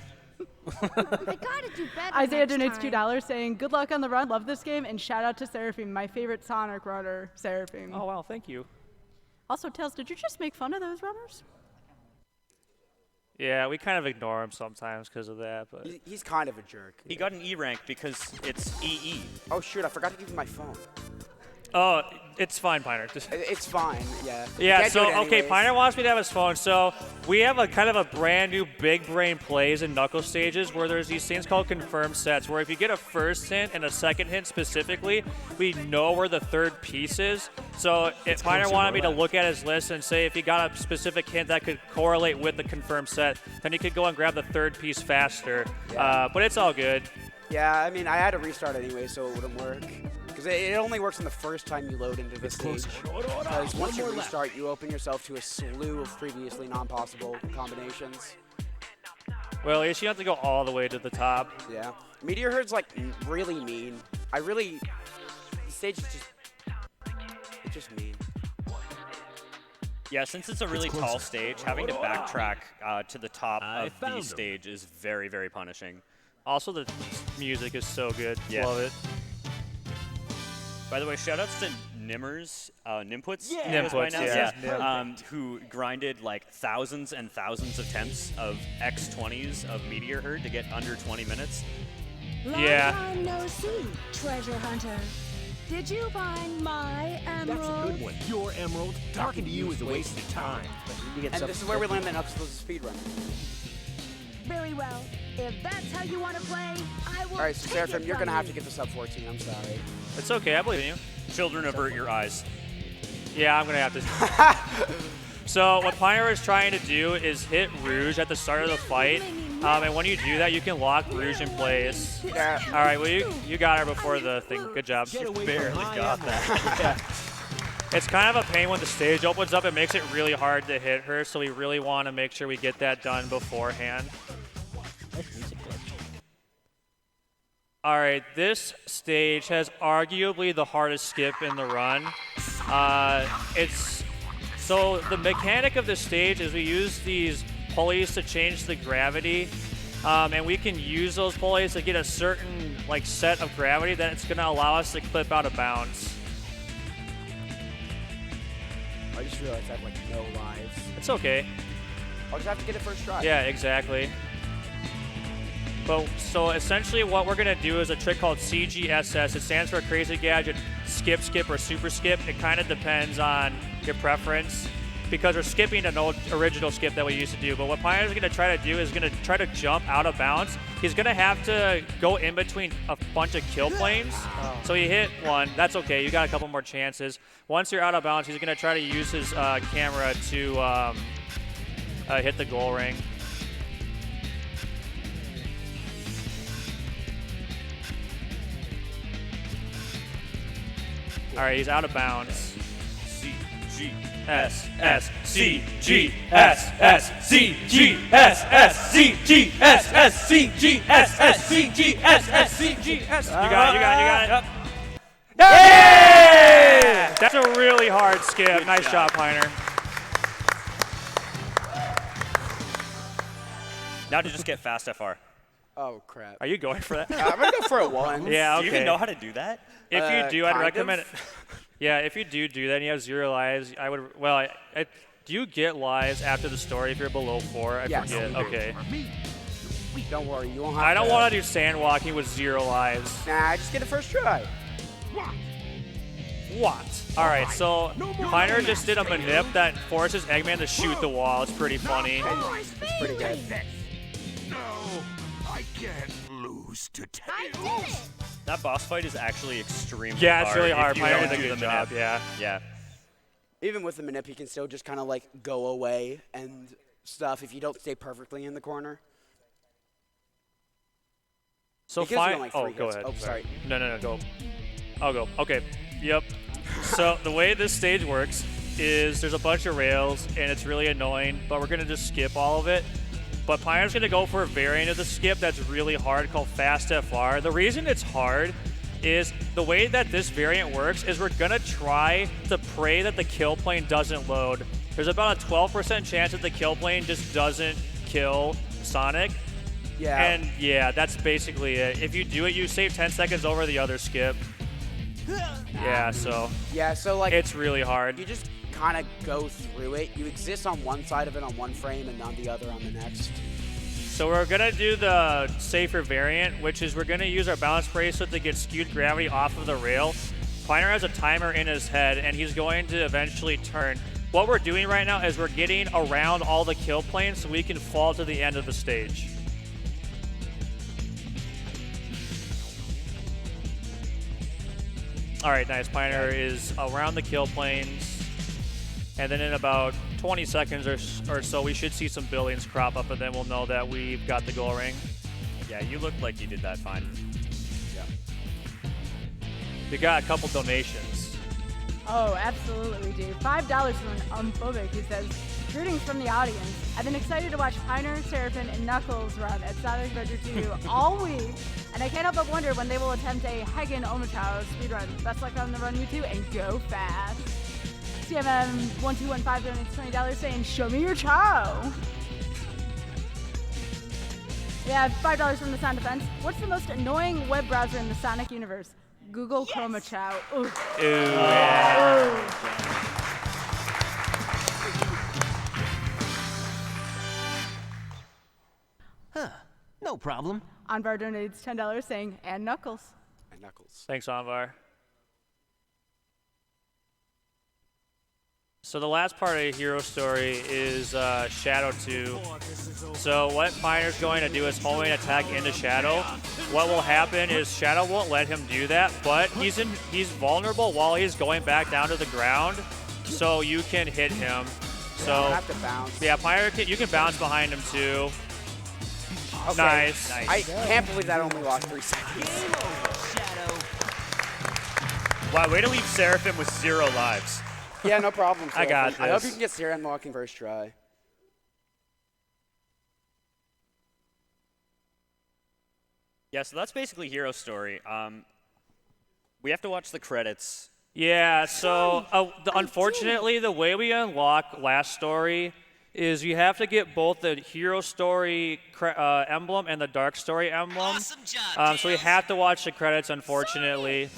I gotta do better. Isaiah next donates time. $2 saying, good luck on the run, love this game, and shout out to Seraphim, my favorite Sonic runner, Seraphim. Oh, wow, thank you. Also, Tails, did you just make fun of those runners? Yeah, we kind of ignore him sometimes because of that. But He's kind of a jerk. He got an E rank because it's EE. Oh shoot, I forgot to give him my phone. oh, it's fine, Pioneer. It's fine, yeah. Yeah, Can't do so, it okay, anyways. Pioneer wants me to have his phone. So we have a kind of a brand new big brain plays in Knuckle stages where there's these things called confirmed sets, where if you get a first hint and a second hint specifically, we know where the third piece is. So if Pioneer wanted me to look at his list and say if he got a specific hint that could correlate with the confirmed set, then he could go and grab the third piece faster. Yeah. But it's all good. Yeah, I mean, I had to restart anyway, so it wouldn't work. Because it only works on the first time you load into the stage. Because once you restart, you open yourself to a slew of previously non-possible combinations. Well, at least you don't have to go all the way to the top. Yeah. Meteor Herd's like really mean. the stage is just mean. Yeah, since it's a really tall stage, having to backtrack to the top of the stage is very, very punishing. Also, the music is so good. Yeah. Love it. By the way, shoutouts to Nimmers, Nimputs, Nimputs, yeah. Who grinded like thousands and thousands of temps of X20s of Meteor Herd to get under 20 minutes. Yeah. Long time no see, treasure hunter. Did you find my emerald? That's a good one. Your emerald. Talking to you is a waste of time. And this is where we land the Knuckles speedrun. Very well. If that's how you want to play, I will. All right, so take Seraphim, it you're from gonna have to you. get the sub 14. I'm sorry. It's okay. I believe in you. Children, avert your eyes. Yeah, I'm going to have to. So what Pioneer is trying to do is hit Rouge at the start of the fight. And when you do that, you can lock Rouge in place. Yeah. All right, well, you got her before the thing. Good job. Barely got that. It's kind of a pain when the stage opens up. It makes it really hard to hit her, so we really want to make sure we get that done beforehand. All right, this stage has arguably the hardest skip in the run. So the mechanic of this stage is we use these pulleys to change the gravity, and we can use those pulleys to get a certain set of gravity that it's going to allow us to clip out of bounds. I just realized I have no lives. It's okay. I'll just have to get it first try. Yeah, exactly. But so essentially what we're going to do is a trick called CGSS. It stands for Crazy Gadget Skip, Skip, or Super Skip. It kind of depends on your preference because we're skipping an old original skip that we used to do. But what Pioneer's going to try to do is going to try to jump out of bounds. He's going to have to go in between a bunch of kill planes. So he hit one. That's okay. You got a couple more chances. Once you're out of bounds, he's going to try to use his camera to hit the goal ring. All right, he's out of bounds. CGSS, CGSS, CGSS, CGSS, CGSS, CGSS, CGSS. You got it. Yeah! That's a really hard skip. Nice job, Pioneer. Now to just get fast FR. Oh, crap. Are you going for that? I'm going to go for a 1. Yeah, okay. Do you even know how to do that? If you do, I'd kind recommend it. of. Yeah, if you do that and you have 0 lives, I would. Well, do you get lives after the story if you're below 4? I Yes. forget. Okay. Don't worry, you won't have I don't to. want to do sand walking with 0 lives. Nah, just get it first try. What? All right, so Pioneer just did a manip that forces Eggman to shoot the wall. It's pretty funny. It's pretty good. No, I can't lose to I Tails. did it! That boss fight is actually extremely hard. Yeah, it's really hard. if you Pioneer don't did a do good the job. manip. Yeah. Yeah. Even with the manip, he can still just kind of go away and stuff if you don't stay perfectly in the corner. So It gives you, like, 3 Oh, hits. go ahead. Oh, sorry. No, go. I'll go. Okay. Yep. So the way this stage works is there's a bunch of rails, and it's really annoying, but we're going to just skip all of it. But Pioneer's going to go for a variant of the skip that's really hard called Fast FR. The reason it's hard is the way that this variant works is we're going to try to pray that the kill plane doesn't load. There's about a 12% chance that the kill plane just doesn't kill Sonic. Yeah. And yeah, that's basically it. If you do it, you save 10 seconds over the other skip. Yeah, so Yeah, so it's really hard. you just kind of go through it. You exist on one side of it on one frame and on the other on the next. So we're going to do the safer variant, which is we're going to use our balance bracelet to get skewed gravity off of the rail. Pioneer has a timer in his head, and he's going to eventually turn. What we're doing right now is we're getting around all the kill planes so we can fall to the end of the stage. All right, nice. Pioneer is around the kill planes. And then in about 20 seconds or so, we should see some buildings crop up, and then we'll know that we've got the goal ring. Yeah, you looked like you did that fine. Yeah. We got a couple donations. Oh, absolutely we do. $5 from Umphobic, who says, greetings from the audience. I've been excited to watch Piner, Seraphim, and Knuckles run at Sonic Adventure 2 all week, and I can't help but wonder when they will attempt a Hagen Omochao speedrun. Best luck on the run, you two, and go fast. CMM1215 donates $20 saying, show me your chow. Yeah, $5 from the Sound Defense. What's the most annoying web browser in the Sonic universe? Google Chroma Chow. Ooh. Ooh, yeah. Ooh. Huh. No problem. Anvar donates $10 saying, and Knuckles. And Knuckles. Thanks, Anvar. So the last part of the hero story is Shadow 2. So what Piner's going to do is homing attack into Shadow. What will happen is Shadow won't let him do that, but he's vulnerable while he's going back down to the ground, so you can hit him. So I have to bounce. yeah, Piner you can bounce behind him too. Okay. Nice. I can't believe that only lost 3 seconds. Wow, way to leave Seraphim with 0 lives. Yeah, no problem. I got I hope this. you can get Sarah unlocking first try. Yeah, so that's basically Hero Story. We have to watch the credits. Yeah, so unfortunately, the way we unlock Last Story is you have to get both the Hero Story emblem and the Dark Story emblem. Awesome job, So we have to watch the credits, unfortunately.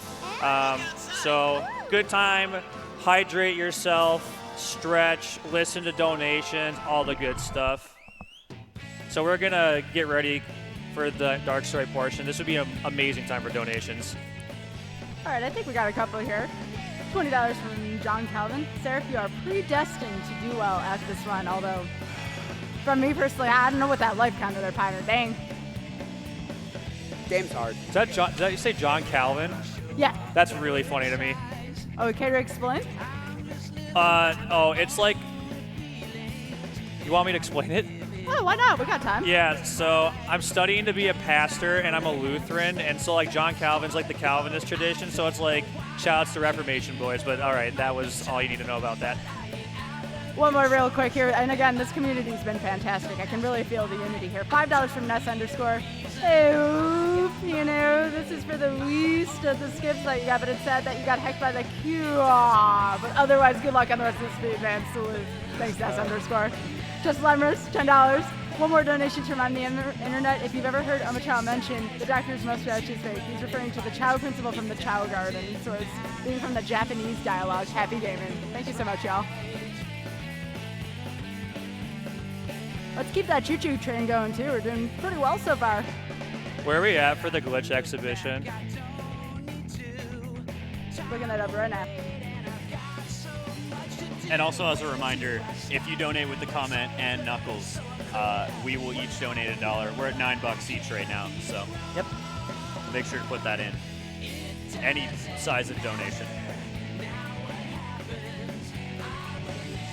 So good time, hydrate yourself, stretch, listen to donations, all the good stuff. So we're going to get ready for the Dark Story portion. This would be an amazing time for donations. All right, I think we got a couple here. $20 from John Calvin. Seraph, you are predestined to do well at this run, although from me personally, I don't know what that life counted there, Piner. Dang. Game's hard. Is that John, did that you say John Calvin? Yeah. That's really funny to me. Oh, care to explain? It's like, you want me to explain it? Oh, why not? We got time. Yeah, so I'm studying to be a pastor, and I'm a Lutheran, and so like John Calvin's like the Calvinist tradition, so it's like shout-outs to Reformation boys, but all right, that was all you need to know about that. One more real quick here, and again, this community's been fantastic. I can really feel the unity here. $5 from Ness _ Hey, you know, this is for the least of the skips that you got, but it's sad that you got hecked by the Q. But otherwise, good luck on the rest of the speed, man. Salute. Thanks, Ness _ Just Lemurs, $10. One more donation to remind the internet. If you've ever heard Omochao mentioned, the doctor's mustache is fake. He's referring to the Chow principle from the Chow Garden. So it's being from the Japanese dialogue. Happy gaming. Thank you so much, y'all. Let's keep that choo-choo train going, too. We're doing pretty well so far. Where are we at for the glitch exhibition? Looking that up right now. And also as a reminder, if you donate with the comment and Knuckles, we will each donate $1. We're at $9 each right now, so Yep. make sure to put that in. Any size of donation.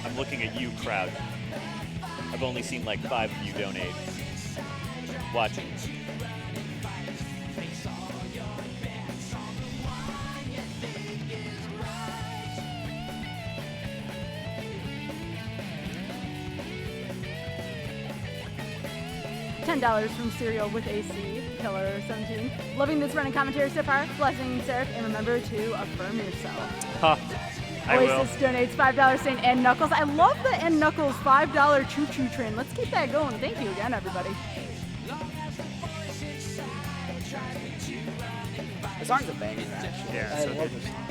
I'm looking at you, crowd. I've only seen like 5 of you donate. Watching. $10 from Cereal with AC, Killer 17. Loving this running commentary so far. Blessing, Seraph, and remember to affirm yourself. Huh. I will. Oasis donates $5 saying and Knuckles. I love the and Knuckles $5 choo-choo train. Let's keep that going. Thank you again, everybody. The song's a banger, actually. Yeah, I so love good. this song.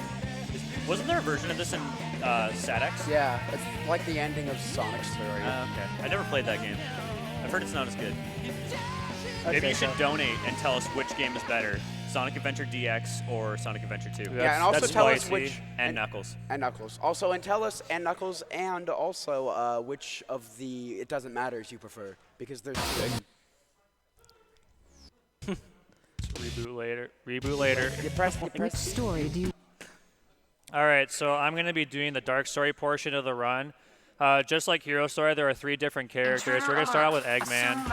Wasn't there a version of this in SatX? Yeah, it's like the ending of Sonic's story. Okay. I never played that game. I've heard it's not as good. I'd Maybe say you should so. donate and tell us which game is better, Sonic Adventure DX or Sonic Adventure 2. Yeah, and also that's tell us spicy. which And Knuckles. And Knuckles. Also, and tell us and Knuckles, and also which of the It Doesn't Matters you prefer, because there's Reboot later. Reboot later. You press. Which story do you... All right, so I'm going to be doing the Dark Story portion of the run. Just like Hero Story, there are 3 different characters. We're going to start out with Eggman.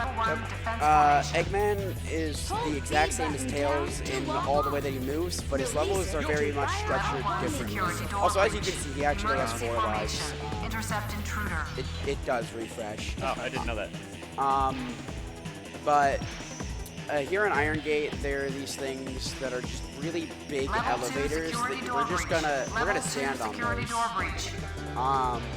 Eggman is the exact same as Tails in all the way that he moves, but his levels are very much structured differently. Also, as you can see, he actually has 4 lives. intercept intruder. It does refresh. Oh, I didn't know that. But here in Iron Gate, there are these things that are just really big elevators that we're gonna stand on those.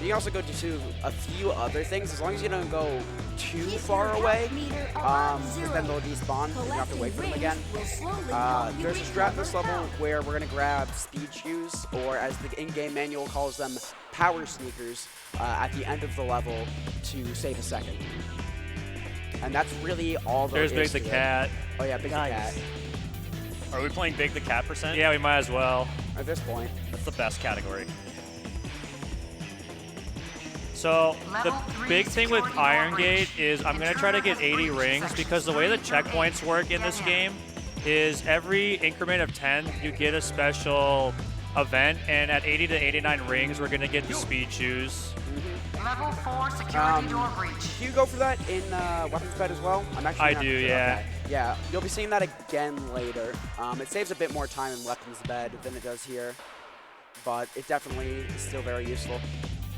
You can also go to a few other things as long as you don't go too far away, because then they'll despawn and you have to wait for them again. There's a strat in this level where we're gonna grab speed shoes, or as the in-game manual calls them, power sneakers, at the end of the level to save a second. And that's really all there is. There's Big the Cat. Oh yeah, Big the Cat. Are we playing Big the Cat %? Yeah, we might as well. At this point. That's the best category. So the big thing with Iron Gate is I'm going to try to get 80 rings, because the way the checkpoints work in this game is every increment of 10 you get a special event, and at 80 to 89 rings we're going to get the speed shoes. Level 4 security door breach. Do you go for that in Weapons Bed as well? I do, yeah. Okay. Yeah, you'll be seeing that again later. It saves a bit more time in Weapons Bed than it does here, but it definitely is still very useful.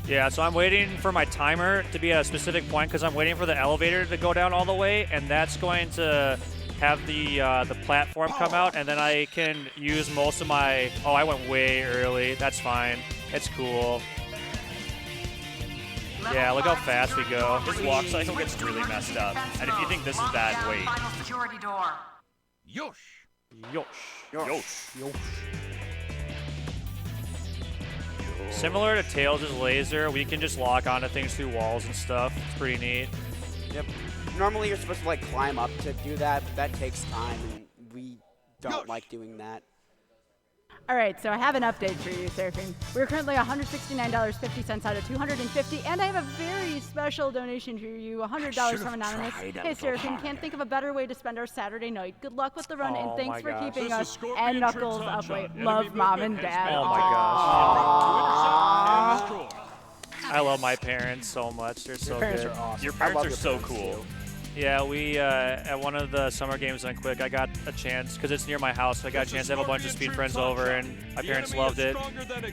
Yeah, so I'm waiting for my timer to be at a specific point, because I'm waiting for the elevator to go down all the way, and that's going to have the platform come out, and then I can use most of my... Oh, I went way early. That's fine. It's cool. Yeah, look how fast we go. This walk cycle gets really messed up. And if you think this is bad, wait. Final security door. Yosh. Yosh. Yosh. Yosh. Similar to Tails' laser, we can just lock onto things through walls and stuff. It's pretty neat. Yep. Normally you're supposed to like climb up to do that, but that takes time, and we don't like doing that. All right, so I have an update for you, Seraphim. We're currently $169.50 out of $250, and I have a very special donation for you, $100 from Anonymous. Hey, Seraphim, can't think of a better way to spend our Saturday night. Good luck with the run, and thanks for keeping us and Knuckles up late. Love, Mom and Dad. Oh my gosh. I love my parents so much. They're so good. Are awesome. Your parents are so cool. Yeah, we at one of the summer games on Quick, I got a chance, because it's near my house, so I got a chance to have a bunch of speed friends over, and my parents loved it.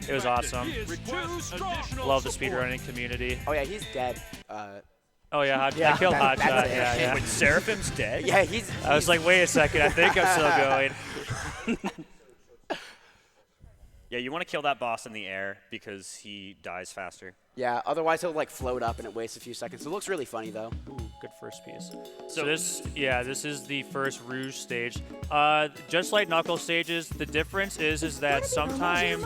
It was awesome. Love the speedrunning community. Oh yeah, he's dead. Oh yeah, I killed Hotshot. Yeah. Wait, Seraphim's dead? Yeah, he's. I was like, wait a second, I think I'm still going. Yeah, you want to kill that boss in the air because he dies faster. Yeah, otherwise he'll like float up and it wastes a few seconds. It looks really funny though. Ooh, good first piece. So this is the first Rouge stage. Just like Knuckles stages, the difference is that sometimes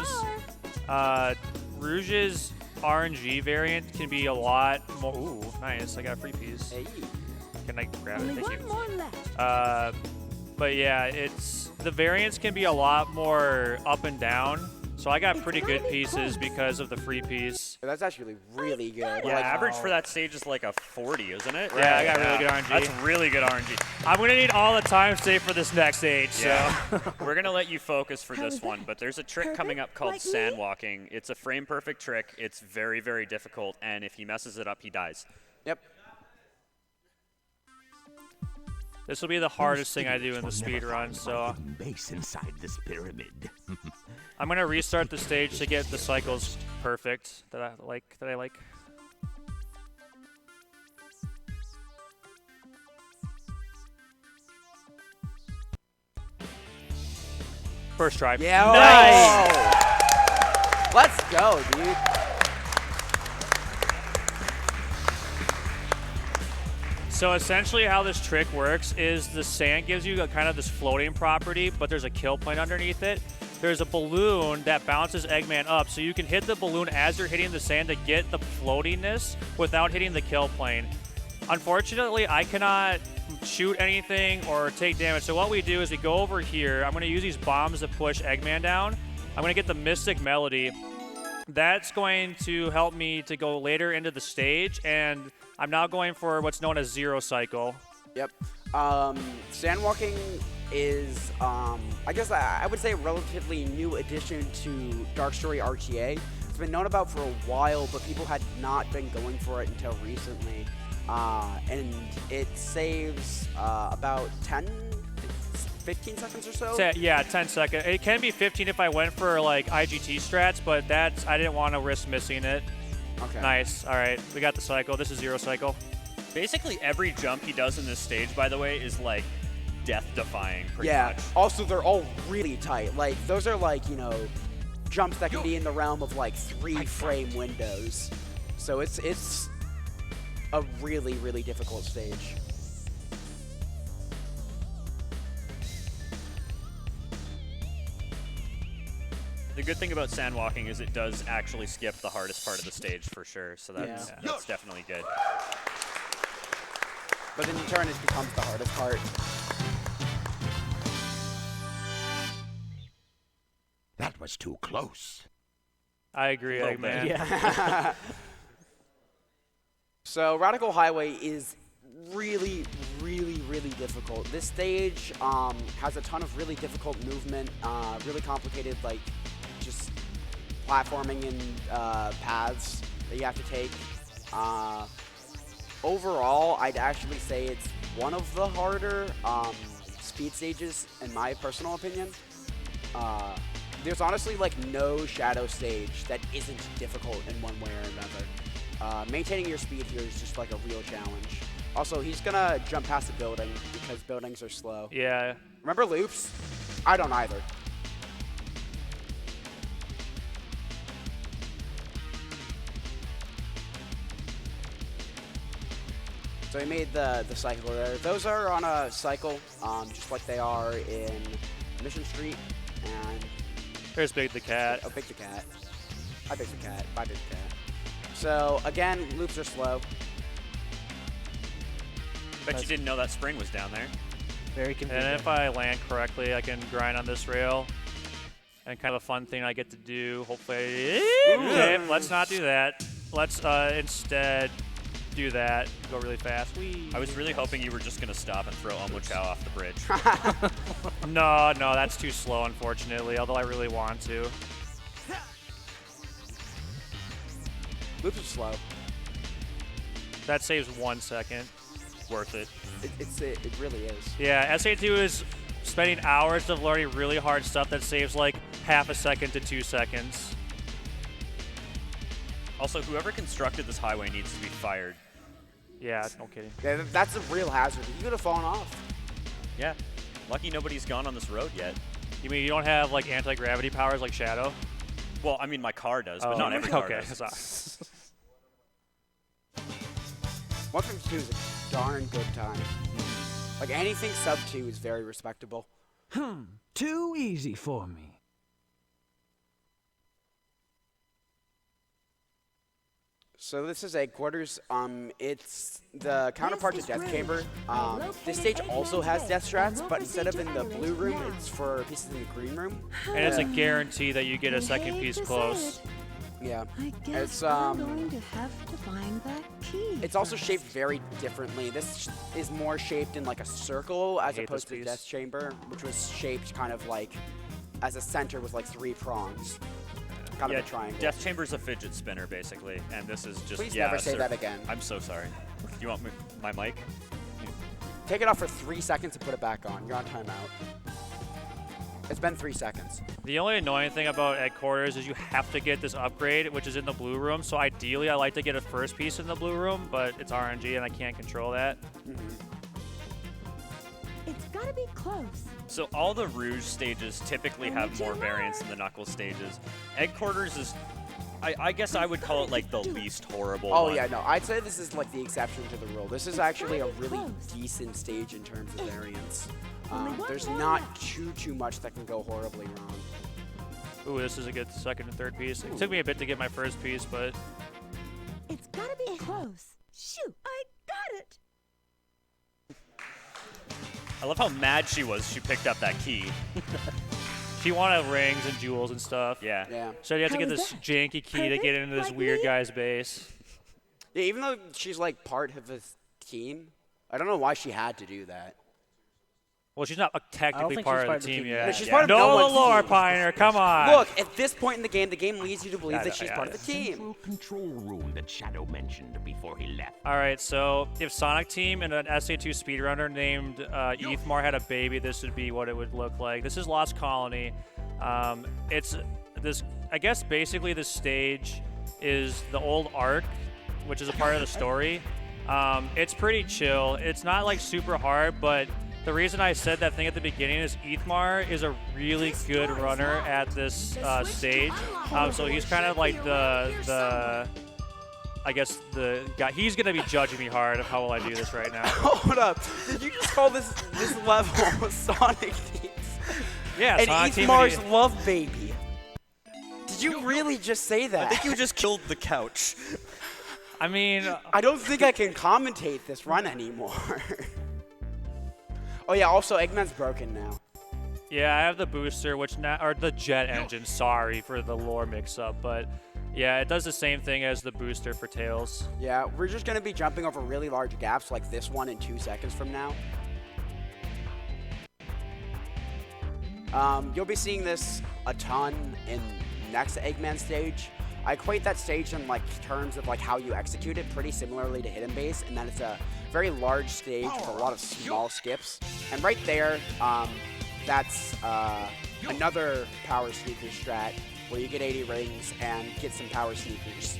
Rouge's RNG variant can be a lot more. Ooh, nice! I got a free piece. Hey. Can I grab it? Thank you. But yeah, the variants can be a lot more up and down. So I got pretty good pieces because of the free piece. That's actually really good. Yeah, average for that stage is like a 40, isn't it? Yeah, I got really good RNG. That's really good RNG. I'm going to need all the time saved for this next stage. Yeah. So. We're going to let you focus for this one, but there's a trick coming up called sand walking. It's a frame-perfect trick. It's very, very difficult, and if he messes it up, he dies. Yep. This will be the hardest thing I do in the speed run, so Base inside this pyramid. I'm gonna restart the stage to get the cycles perfect that I like. First try. Yeah. Nice. Let's go, dude. So essentially how this trick works is the sand gives you kind of this floating property, but there's a kill point underneath it. There's a balloon that bounces Eggman up, so you can hit the balloon as you're hitting the sand to get the floatiness without hitting the kill plane. Unfortunately, I cannot shoot anything or take damage, so what we do is we go over here. I'm going to use these bombs to push Eggman down. I'm going to get the Mystic Melody. That's going to help me to go later into the stage, and I'm now going for what's known as Zero Cycle. Yep. Sandwalking is, I guess I would say, a relatively new addition to Dark Story RTA. It's been known about for a while, but people had not been going for it until recently. And it saves about 15 seconds or so? Yeah, 10 seconds. It can be 15 if I went for like IGT strats, but I didn't want to risk missing it. Okay. Nice. All right, we got the cycle. This is 0 cycle. Basically, every jump he does in this stage, by the way, is like death-defying, pretty Yeah. much. Also, they're all really tight. Like, those are like, you know, jumps that can be in the realm of like 3-frame windows. So it's a really, really difficult stage. The good thing about sandwalking is it does actually skip the hardest part of the stage for sure, so that's definitely good. But in turn, it becomes the hardest part. That was too close. I agree, Eggman. Yeah. So Radical Highway is really, really, really difficult. This stage has a ton of really difficult movement, really complicated, like, just platforming and paths that you have to take. Overall, I'd actually say it's one of the harder speed stages, in my personal opinion. There's honestly like no shadow stage that isn't difficult in one way or another. Maintaining your speed here is just like a real challenge. Also, he's gonna jump past a building because buildings are slow. Yeah. Remember loops? I don't either. So he made the cycle there. Those are on a cycle, just like they are in Mission Street. And There's Big the Cat. oh, Big the Cat. I Big the Cat. Bye Big the Cat. So again, loops are slow. Bet you didn't know that spring was down there. Very convenient. And if I land correctly, I can grind on this rail. And kind of a fun thing I get to do, hopefully. Okay, let's not do that. Let's instead do that. Go really fast. Whee. I was really hoping you were just going to stop and throw Omo Chow off the bridge. No, that's too slow, unfortunately, although I really want to. Loops are slow. That saves 1 second. Worth it. It really is. Yeah, SA2 is spending hours of learning really hard stuff that saves like half a second to 2 seconds. Also, whoever constructed this highway needs to be fired. Yeah, no kidding. Yeah, that's a real hazard. You could have fallen off. Yeah. Lucky nobody's gone on this road yet. You mean you don't have like anti-gravity powers like Shadow? Well, I mean, my car does, but not every car does. Sorry. 152 is a darn good time. Like anything sub 2 is very respectable. Too easy for me. So this is Egg Quarters. It's the counterpart to Death Chamber. This stage also has death strats, but instead of in the blue room, it's for pieces in the green room. And it's a guarantee that you get a second piece close. Yeah. I guess It's I'm going to have to find that key. It's also shaped very differently. This is more shaped in like a circle as hate opposed this to piece. Death Chamber, which was shaped kind of like as a center with like 3 prongs. Kind of a triangle. Death Chamber's a fidget spinner, basically, and this is just, Please yeah. never say that again. I'm so sorry. Do you want my mic? Take it off for 3 seconds and put it back on. You're on timeout. It's been 3 seconds. The only annoying thing about Egg Quarters is you have to get this upgrade, which is in the blue room. So ideally, I like to get a first piece in the blue room, but it's RNG and I can't control that. It's gotta be close. So all the Rouge stages typically have more variance than the Knuckles stages. Egg Quarters is, I guess I would call it like the least horrible Oh one. yeah, no, I'd say this is like the exception to the rule. This is actually a really decent stage in terms of variance. There's not too much that can go horribly wrong. Ooh, this is a good second and third piece. It took me a bit to get my first piece, but It's gotta be close. Shoot, I got it. I love how mad she was she picked up that key. she wanted rings and jewels and stuff. Yeah. Yeah. So you have to How get was this that? janky key to Perfect, get into this like weird me? guy's base. Yeah, even though she's like part of his team, I don't know why she had to do that. Well, she's not technically think part she's of part the of the team team yet. yet. She's part of no Know one's the lore, team. Pioneer. Come on. Look, at this point in the game leads you to believe that she's yeah, part of the team. Central control room that Shadow mentioned before he left. All right, so if Sonic Team and an SA2 speedrunner named Ethmar had a baby, this would be what it would look like. This is Lost Colony. It's this, I guess, basically the stage is the old arc, which is a part of the story. It's pretty chill. It's not like super hard, but the reason I said that thing at the beginning is Ethmar is a really good runner at this stage. So he's kind of like the I guess the guy. He's gonna be judging me hard of how well I do this right now. Hold up. Did you just call this level Sonic Teams? Yeah, and Sonic Team Ethmar's love baby. Did you really just say that? I think you just killed the couch. I mean, I don't think I can commentate this run anymore. Oh yeah, also Eggman's broken now. yeah, I have the booster, or the jet engine. Sorry for the lore mix-up, but yeah, it does the same thing as the booster for Tails. Yeah, we're just gonna be jumping over really large gaps like this one in 2 seconds from now. You'll be seeing this a ton in next Eggman stage. I equate that stage in like terms of like how you execute it pretty similarly to Hidden Base, and that it's a very large stage with a lot of small skips. And right there, that's another power sneaker strat where you get 80 rings and get some power sneakers.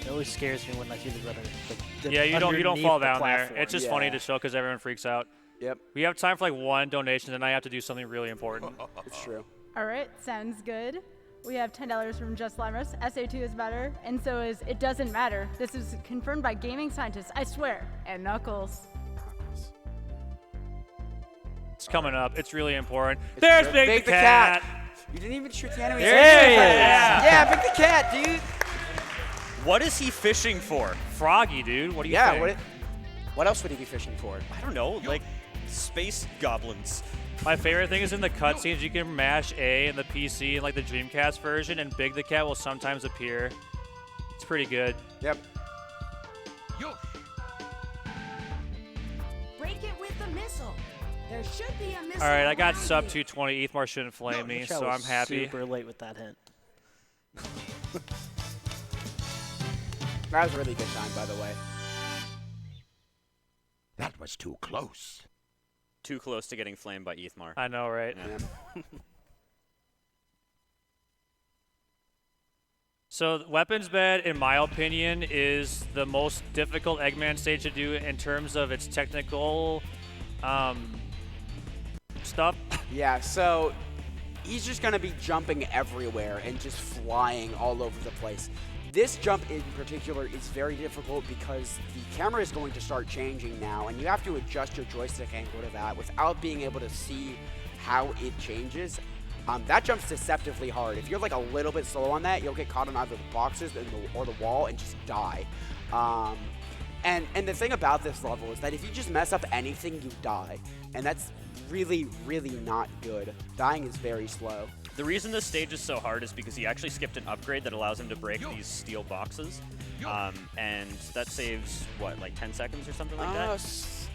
It always scares me when I see the runner. Like, Yeah, you don't fall the down there. platform. It's just funny to show because everyone freaks out. Yep, We have time for like one donation, and I have to do something really important. it's true. All right, sounds good. We have $10 from Just Limers. SA2 is better, and so is It Doesn't Matter. This is confirmed by gaming scientists, I swear, and Knuckles. It's coming up. It's really important. There's Big the the Cat. You didn't even shoot the enemy. There he is. Yeah, Big the Cat, dude. What is he fishing for? Froggy, dude. What do you Yeah, think? what else would he be fishing for? I don't know, like space goblins. My favorite thing is in the cutscenes, you can mash A in the PC in like the Dreamcast version, and Big the Cat will sometimes appear. It's pretty good. Yep. Break it with the missile. There should be a missile. All right, I got around sub you. 220. Ethmar shouldn't flame me, Wish I so I'm was happy. Super late with that hint. That was a really good time, by the way. That was too close. Too close to getting flamed by Ethmar. I know, right? Yeah. So Weapons Bed, in my opinion, is the most difficult Eggman stage to do in terms of its technical stuff. Yeah, so he's just going to be jumping everywhere and just flying all over the place. This jump in particular is very difficult because the camera is going to start changing now, and you have to adjust your joystick angle to that without being able to see how it changes. That jump's deceptively hard. If you're like a little bit slow on that, you'll get caught on either the boxes or the wall and just die. And the thing about this level is that if you just mess up anything, you die. And that's really, really not good. Dying is very slow. The reason this stage is so hard is because he actually skipped an upgrade that allows him to break these steel boxes. And that saves, what, like 10 seconds or something like that? It's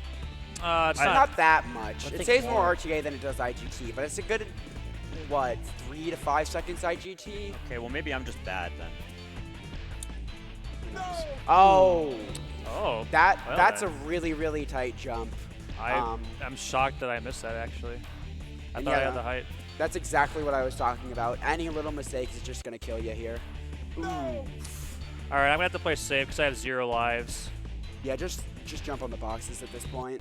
Not that much. It think saves more more. RTA than it does IGT, but it's a good, what, 3 to 5 seconds IGT? Okay, well maybe I'm just bad then. Oh, Oh, that's a then. really, really tight jump. I'm shocked that I missed that, actually. I And thought I yeah, had the height. That's exactly what I was talking about. Any little mistake is just going to kill you here. Ooh. All right, I'm going to have to play safe because I have 0 lives. Yeah, just jump on the boxes at this point.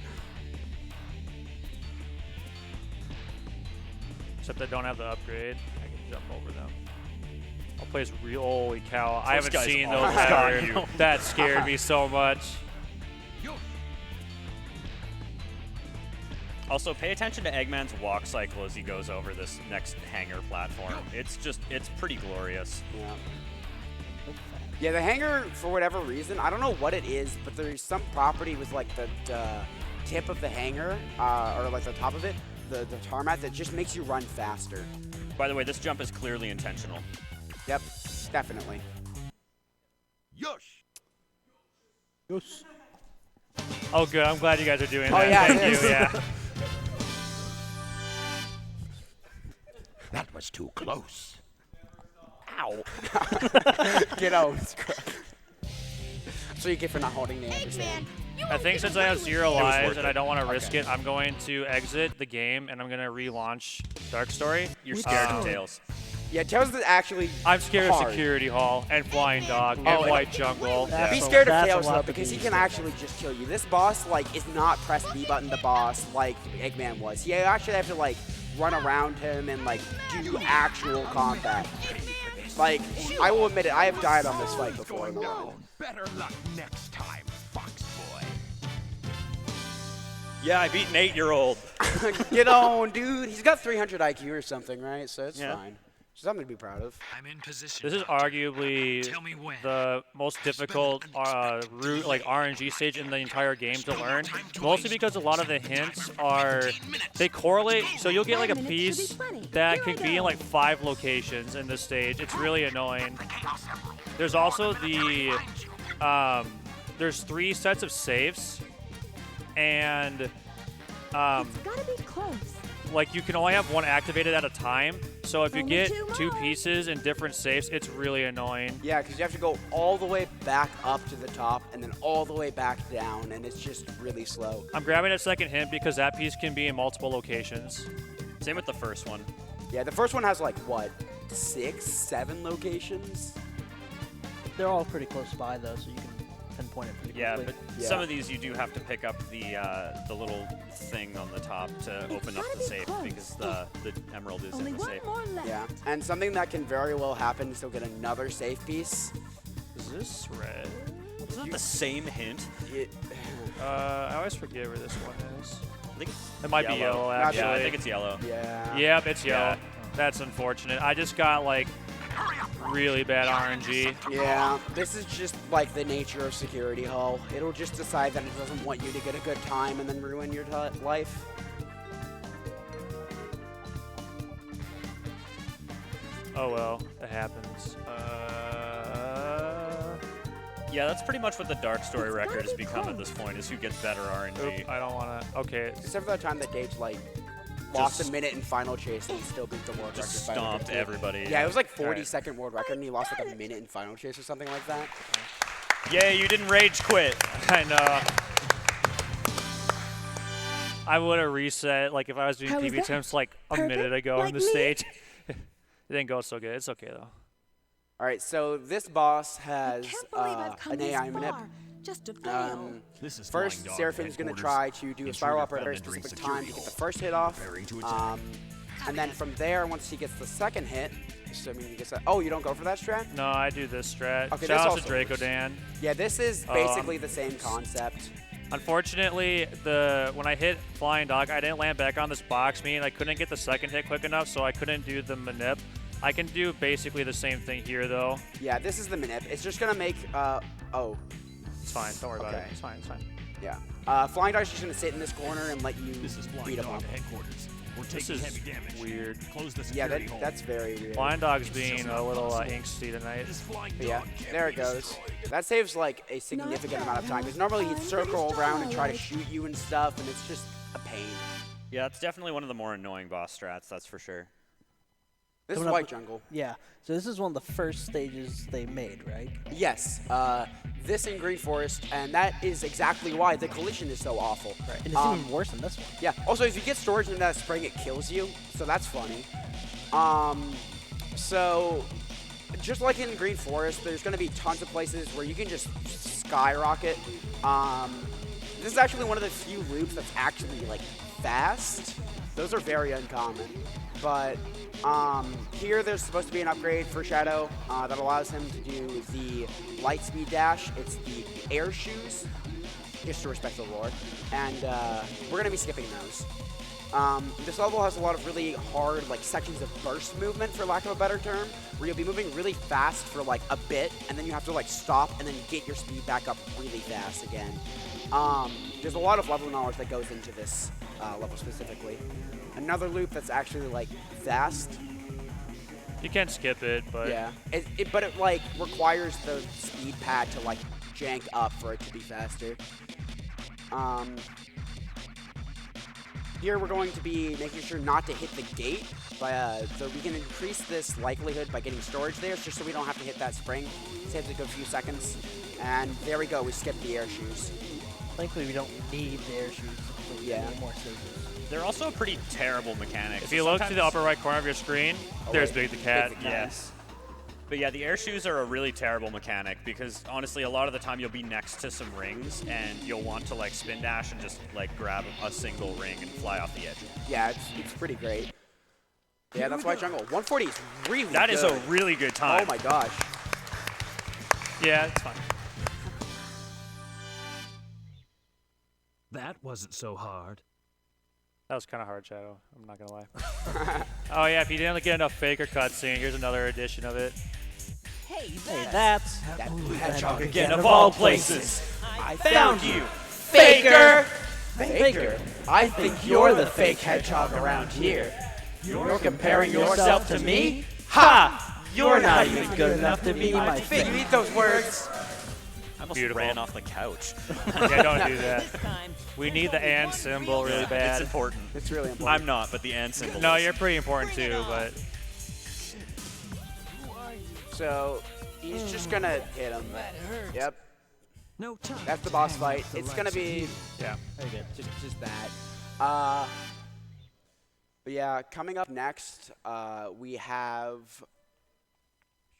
Except I don't have the upgrade. I can jump over them. I'll play as real. Holy cow. I Those haven't guys seen always those got ever. you. That scared me so much. Also, pay attention to Eggman's walk cycle as he goes over this next hangar platform. It's pretty glorious. Yeah. Yeah, the hangar, for whatever reason, I don't know what it is, but there's some property with like the tip of the hangar, or like the top of it, the tarmac, that just makes you run faster. By the way, this jump is clearly intentional. Yep, definitely. Yes. Oh, good. I'm glad you guys are doing Oh, that. yeah, Thank it is. you. Yeah. That was too close. Ow. Get out. So you get for not holding the Eggman, you I won't think get since I have away 0 with lives worth and I it. don't want to risk it, I'm going to exit the game and I'm going to relaunch Dark Story. You're scared of Tails. Yeah, Tails is actually I'm scared hard. of Security Hall and Flying Dog and White Jungle. Be scared of Tails though, because he can actually just kill you. This boss like is not press B button the boss like Eggman was. You actually have to like run around him and like do actual combat. Like, I will admit it, I have died on this fight before. Better luck next time, Fox Boy. Yeah, I beat an 8-year-old. Get on, dude. He's got 300 IQ or something, right? So it's fine. Something to be proud of. I'm in position. This is arguably the most difficult route, like RNG stage in the entire game to learn. Mostly because a lot of the hints they correlate. So you'll get like a piece that could be in like 5 locations in this stage. It's really annoying. There's also there's 3 sets of saves, and It's gotta be close. like you can only have 1 activated at a time. So if you Only get 2 2 more. pieces in different safes, it's really annoying. Yeah, because you have to go all the way back up to the top and then all the way back down, and it's just really slow. I'm grabbing a second hint because that piece can be in multiple locations. Same with the first one. Yeah, the first one has like, what, 6, 7 locations? They're all pretty close by though, so you can pinpoint it pretty Yeah, quickly. but some of these you do have to pick up the little thing on the top to open up the safe because the emerald is Only in the one safe. more left. Yeah, and something that can very well happen is you'll get another safe piece. Is this red? Is that the same hint? I always forget where this one is. I think It might be yellow, actually. Yeah, I think it's yellow. Yeah. Yep, it's yellow. Yeah. That's unfortunate. I just got like really bad RNG. Yeah, this is just like the nature of Security Hall. It'll just decide that it doesn't want you to get a good time and then ruin your life. Oh well, it happens. Yeah, that's pretty much what the Dark Story record has become at this point, is who gets better RNG. Oop, I don't want to. Okay. Except for that time that Gage like lost a minute in final chase and he still beat the world record. Just by like a stomped minute. everybody. Yeah, it was like 40-second world record and he lost like a minute in final chase or something like that. Yay, you didn't rage quit. I know. I would have reset, like if I was doing How was PB that? attempts like a Perfect? minute ago on Like the me? stage. It didn't go so good. It's okay though. All right, so this boss has Can't believe I've come an this AI manip. far just to fail. This is First, Flying Dog Seraphim's going to headquarters. try to do a Ensure spiral your up at a very felon entering specific time to security get the hall. first hit off. Preparing to attack. And then from there, once he gets the second hit, assuming he gets that. Oh, you don't go for that strat? No, I do this strat. Okay, Shout this out also to Draco works. Dan. Yeah, this is basically the same concept. Unfortunately, when I hit Flying Dog, I didn't land back on this box, meaning I couldn't get the second hit quick enough, so I couldn't do the manip. I can do basically the same thing here, though. Yeah, this is the manip. It's just going to make, oh. It's fine. Don't worry about it. Okay. It's fine. It's fine. Yeah. Flying Dog's just going to sit in this corner and let you This is Flying beat him Dog up. headquarters. We're This taking is heavy damage. weird. Close the Yeah, security hall. that's very weird. Flying Dog's being a little angsty tonight. This Flying But yeah, Dog can't there be it goes. destroyed. That saves like a significant amount of time because normally he'd circle around and try to shoot you and stuff, and it's just a pain. Yeah, it's definitely one of the more annoying boss strats, that's for sure. This is Coming up White with- Jungle. Yeah, so this is one of the first stages they made, right? Yes, this in Green Forest, and that is exactly why the collision is so awful. Right. And it's even worse than this one. Yeah. Also, if you get storage in that spring, it kills you, so that's funny. So just like in Green Forest, there's going to be tons of places where you can just skyrocket. This is actually one of the few loops that's actually like fast. Those are very uncommon. But here there's supposed to be an upgrade for Shadow that allows him to do the light speed dash. It's the air shoes, just to respect the lore. And we're going to be skipping those. This level has a lot of really hard like sections of burst movement, for lack of a better term, where you'll be moving really fast for like a bit, and then you have to like stop and then get your speed back up really fast again. There's a lot of level knowledge that goes into this level specifically. Another loop that's actually like fast. You can skip it, but Yeah, but it like requires the speed pad to like jank up for it to be faster. Here we're going to be making sure not to hit the gate, so we can increase this likelihood by getting storage there, just so we don't have to hit that spring. Saves a good few seconds. And there we go, we skipped the air shoes. Thankfully, we don't need the air shoes for Yeah. any more stages. They're also a pretty terrible mechanic. If you look to the upper right corner of your screen, there's Big the Cat. Yes. But yeah, the air shoes are a really terrible mechanic because honestly, a lot of the time you'll be next to some rings and you'll want to like spin dash and just like grab a single ring and fly off the edge. Yeah, it's pretty great. Yeah, that's why jungle. 140 is really good. That is a really good time. Oh my gosh. Yeah, it's fine. That wasn't so hard. That was kind of hard, Shadow. I'm not going to lie. Oh, yeah, if you didn't get enough Faker cutscene, here's another edition of it. Hey, that's That blue hedgehog Again, of all places, I found you. Faker! Faker, I think you're the fake hedgehog around here. You're comparing yourself to me? Ha! You're not even good enough to be my fake. You eat those words. I almost Beautiful. ran off the couch. Yeah, don't do that. We need the and symbol really bad. It's important. It's really important. I'm not, but the and symbol No, is. you're pretty important too, but So, he's just gonna hit him. Yep, No time. that's the boss fight. It's gonna be yeah. Very good. just that. But yeah, coming up next, we have.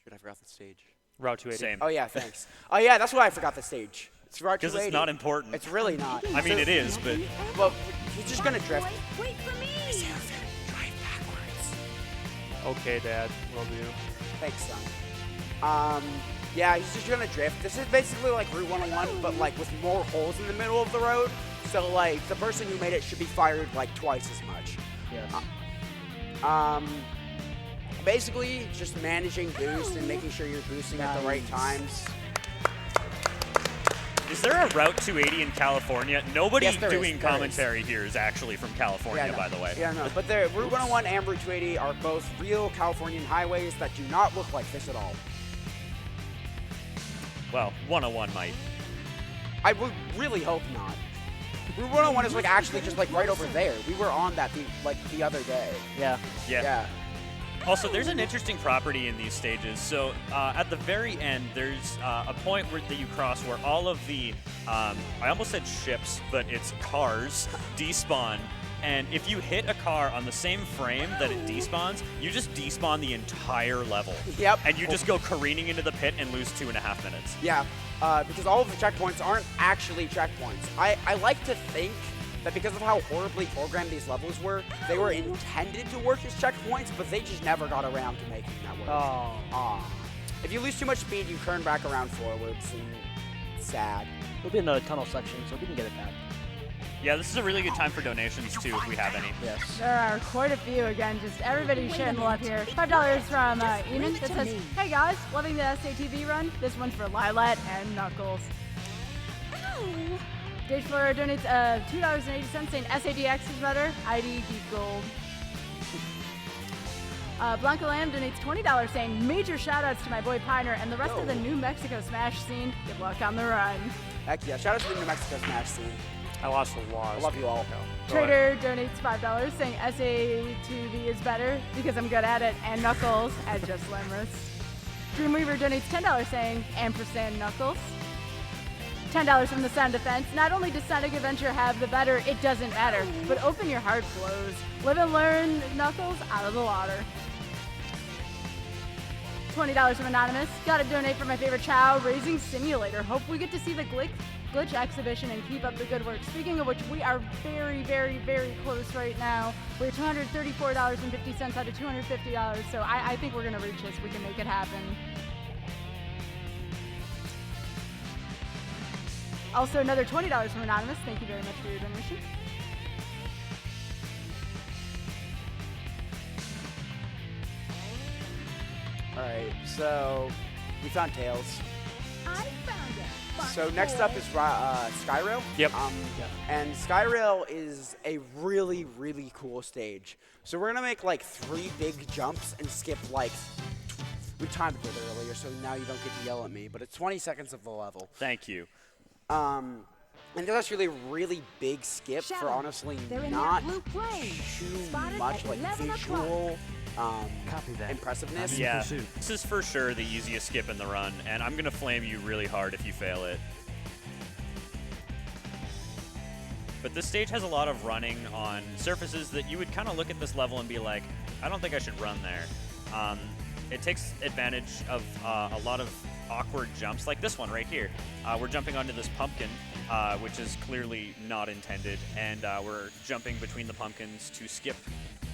Shoot, I forgot the stage. Route 280. Same. Oh yeah, thanks. Oh yeah, that's why I forgot the stage. It's Route 280. Because it's not important. It's really not. I mean, it is, but Well, he's just gonna drift. Wait for me! Drive backwards. Okay, Dad. Will do. Thanks, son. Yeah, he's just gonna drift. This is basically like Route 101, but like with more holes in the middle of the road. So like the person who made it should be fired like twice as much. Yes. Basically, just managing boost and making sure you're boosting at the right times. is there a Route 280 in California? Nobody Yes, there is. doing There commentary here is actually from California, no. by the way. Yeah, no. But the Route 101 and Route 280 are both real Californian highways that do not look like this at all. Well, 101 might. I would really hope not. Route 101 is like actually just like right over there. We were on that the other day. Yeah. Yeah. Also, there's an interesting property in these stages. So at the very end, there's a point that you cross where all of the, I almost said ships, but it's cars, despawn. And if you hit a car on the same frame that it despawns, you just despawn the entire level. Yep. And you just go careening into the pit and lose 2.5 minutes. Yeah, because all of the checkpoints aren't actually checkpoints. I like to think that because of how horribly programmed these levels were, they were intended to work as checkpoints, but they just never got around to making that work. Oh. If you lose too much speed, you turn back around forwards, and it's sad. We'll be in the tunnel section, so we can get it back. Yeah, this is a really good time for donations, too, if we have any. Yes. There are quite a few again, just everybody sharing the love here. $5 from Eamon that says, "Hey guys, loving the SATV run. This one's for Lilat and Knuckles." Gage Flora donates $2.80 saying SADX is better. ID Geek Gold. Blanca Lamb donates $20 saying major shoutouts to my boy Piner and the rest of the New Mexico Smash scene. Good luck on the run. Heck yeah, shout out to the New Mexico Smash scene. I lost a lot. I love you all. Trader donates $5 saying SA2V is better because I'm good at it, and Knuckles at Just Lemris. Dreamweaver donates $10 saying ampersand Knuckles. $10 from the Sound Defense. Not only does Sonic Adventure have the better, it doesn't matter, but open your heart blows. Live and learn Knuckles out of the water. $20 from Anonymous. Gotta donate for my favorite Chow, Raising Simulator. Hope we get to see the Glitch exhibition and keep up the good work. Speaking of which, we are very, very, very close right now. We're $234.50 out of $250, so I think we're gonna reach this. We can make it happen. Also, another $20 from Anonymous. Thank you very much for your donation. Alright, so we found Tails. I found it. So next up is Skyrail. Yep. And Skyrail is a really, really cool stage. So we're gonna make like 3 big jumps and skip like, we timed it earlier, so now you don't get to yell at me, but it's 20 seconds of the level. Thank you. And that's actually a really big skip for Shadow, honestly they're in not that blue plane. too Spotted much at like 11 o'clock. visual Copy that. impressiveness. I'm in Yeah, pursuit. this is for sure the easiest skip in the run, and I'm going to flame you really hard if you fail it. But this stage has a lot of running on surfaces that you would kind of look at this level and be like, I don't think I should run there. It takes advantage of a lot of awkward jumps, like this one right here. We're jumping onto this pumpkin, which is clearly not intended, and we're jumping between the pumpkins to skip